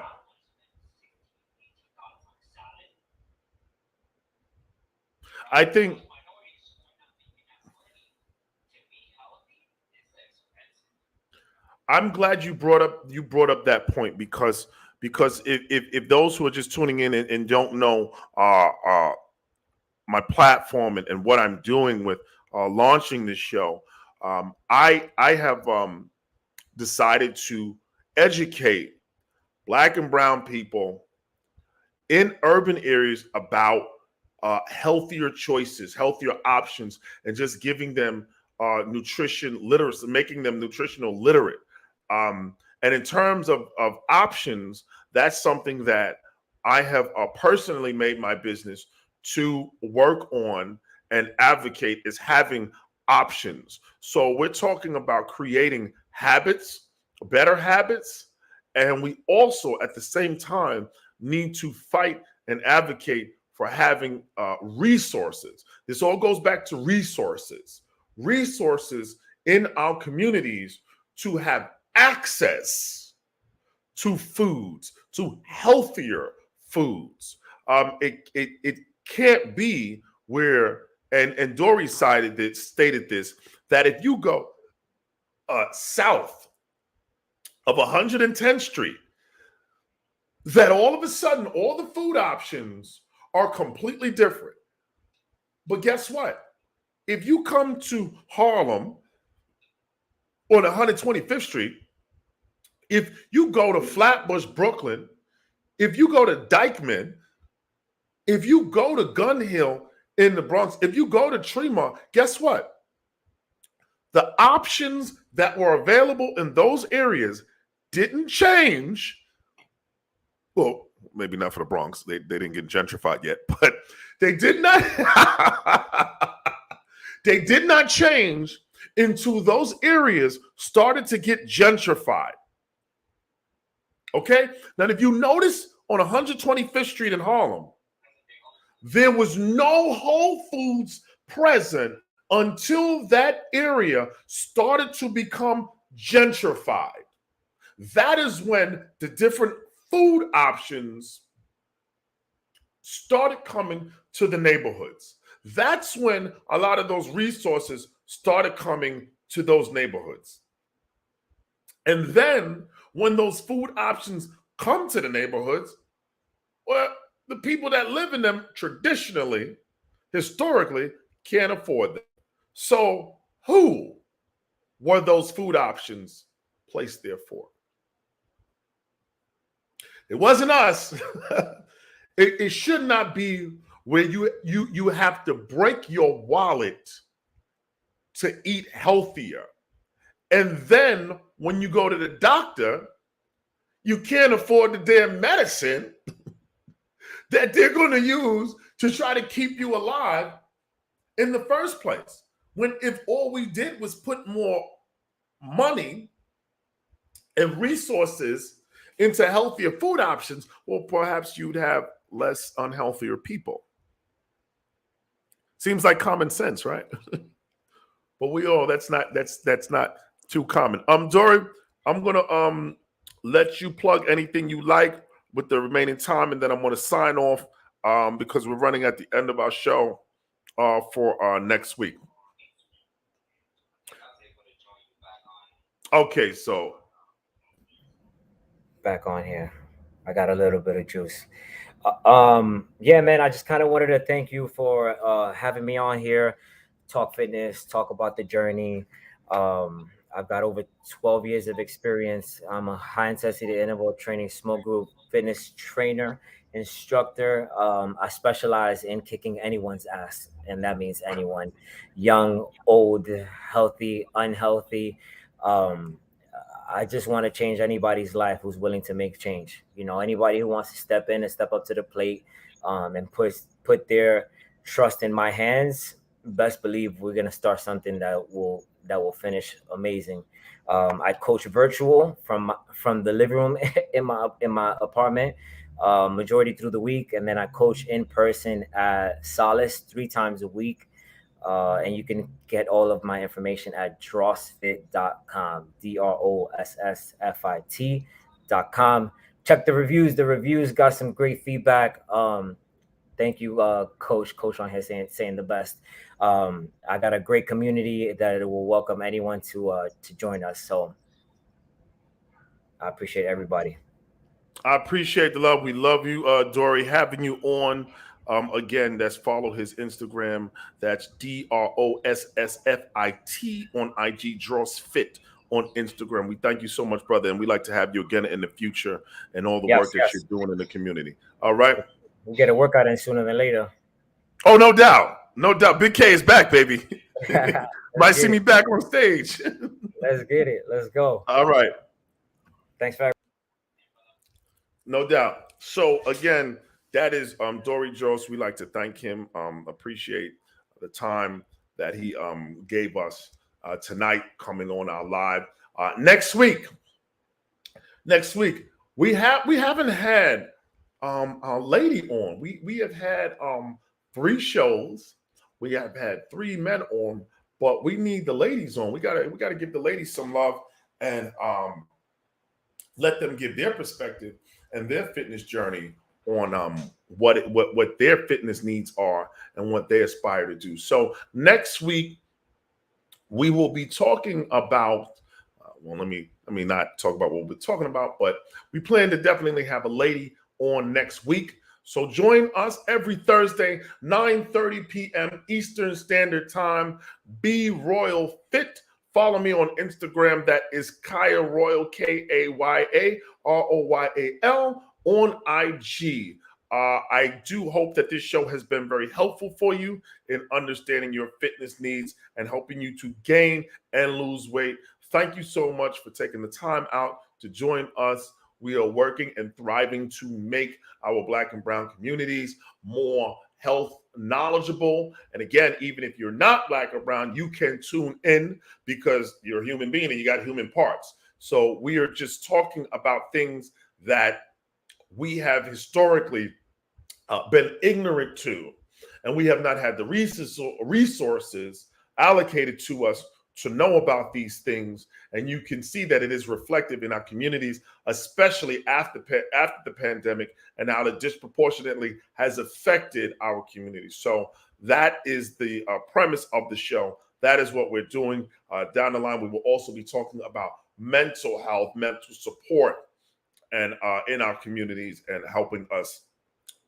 I think I'm glad you brought up that point because if those who are just tuning in and don't know my platform and what I'm doing with launching this show, I have decided to educate Black and brown people in urban areas about healthier choices, healthier options, and just giving them nutrition literacy, making them nutritional literate. And in terms of options, that's something that I have personally made my business to work on and advocate is having options. So we're talking about creating habits, better habits, and we also at the same time need to fight and advocate for having resources. This all goes back to resources in our communities to have access to foods, to healthier foods. It can't be where, and Dory stated this, that if you go south of 110th Street, that all of a sudden all the food options are completely different. But guess what? If you come to Harlem on 125th Street, if you go to Flatbush, Brooklyn, if you go to Dykeman, if you go to Gun Hill in the Bronx, if you go to Tremont, guess what? The options that were available in those areas didn't change. Well, maybe not for the Bronx. They didn't get gentrified yet, but they did not they did not change until those areas started to get gentrified. Okay? Now, if you notice on 125th Street in Harlem, there was no Whole Foods present until that area started to become gentrified. That is when the different food options started coming to the neighborhoods. That's when a lot of those resources started coming to those neighborhoods. And then when those food options come to the neighborhoods, well, the people that live in them traditionally, historically, can't afford them. So who were those food options placed there for? It wasn't us. It should not be where you have to break your wallet to eat healthier. And then when you go to the doctor, you can't afford the damn medicine that they're going to use to try to keep you alive in the first place. When if all we did was put more money and resources into healthier food options, well, perhaps you'd have less unhealthier people. Seems like common sense, right? But that's not too common. Dory, I'm gonna let you plug anything you like with the remaining time, and then I'm gonna sign off because we're running at the end of our show for next week. Okay, so Back on here. I got a little bit of juice. Yeah, man, I just kind of wanted to thank you for having me on here, talk fitness, talk about the journey. I've got over 12 years of experience. I'm a high intensity interval training small group fitness trainer, instructor. I specialize in kicking anyone's ass, and that means anyone, young, old, healthy, unhealthy. I just want to change anybody's life who's willing to make change. You know, anybody who wants to step in and step up to the plate and put their trust in my hands. Best believe we're gonna start something that will finish amazing. I coach virtual from the living room in my apartment, majority through the week, and then I coach in person at Solace 3 times a week. And you can get all of my information at drossfit.com, DROSSFIT.com. check the reviews. The reviews got some great feedback. Thank you, Coach on here saying the best. I got a great community that will welcome anyone to join us. So I appreciate everybody. I appreciate the love. We love you, Dory, having you on. Again, that's follow his Instagram. That's DROSSFIT on IG, Dross Fit on Instagram. We thank you so much, brother, and we'd like to have you again in the future and all the work that you're doing in the community. All right? We'll get a workout in sooner than later. Oh, no doubt. No doubt. Big K is back, baby. Might see me back on stage. Let's get it. Let's go. All right. Thanks for No doubt. So again, that is Dory Dross. We like to thank him. Appreciate the time that he gave us tonight, coming on our live. Next week, we haven't had our lady on. We have had 3 shows. We have had 3 men on, but we need the ladies on. We gotta give the ladies some love and let them give their perspective and their fitness journey on what their fitness needs are and what they aspire to do. So next week we will be talking about let me not talk about what we're talking about, but we plan to definitely have a lady on next week. So join us every Thursday, 9:30 p.m. Eastern Standard Time. Be Royal Fit. Follow me on Instagram. That is Kaya Royal, KAYAROYAL on IG. I do hope that this show has been very helpful for you in understanding your fitness needs and helping you to gain and lose weight. Thank you so much for taking the time out to join us. We are working and thriving to make our Black and brown communities more health knowledgeable. And again, even if you're not Black or brown, you can tune in because you're a human being and you got human parts. So we are just talking about things that we have historically been ignorant to, and we have not had the resources allocated to us to know about these things. And you can see that it is reflective in our communities, especially after the pandemic, and how it disproportionately has affected our community. So that is the premise of the show. That is what we're doing. Down the line, we will also be talking about mental health, mental support, and in our communities and helping us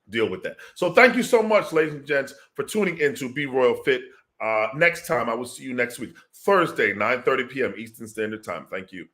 deal with that. So thank you so much, ladies and gents, for tuning in to Be Royal Fit. Next time, I will see you next week, Thursday, 9:30 p.m. Eastern Standard Time. Thank you.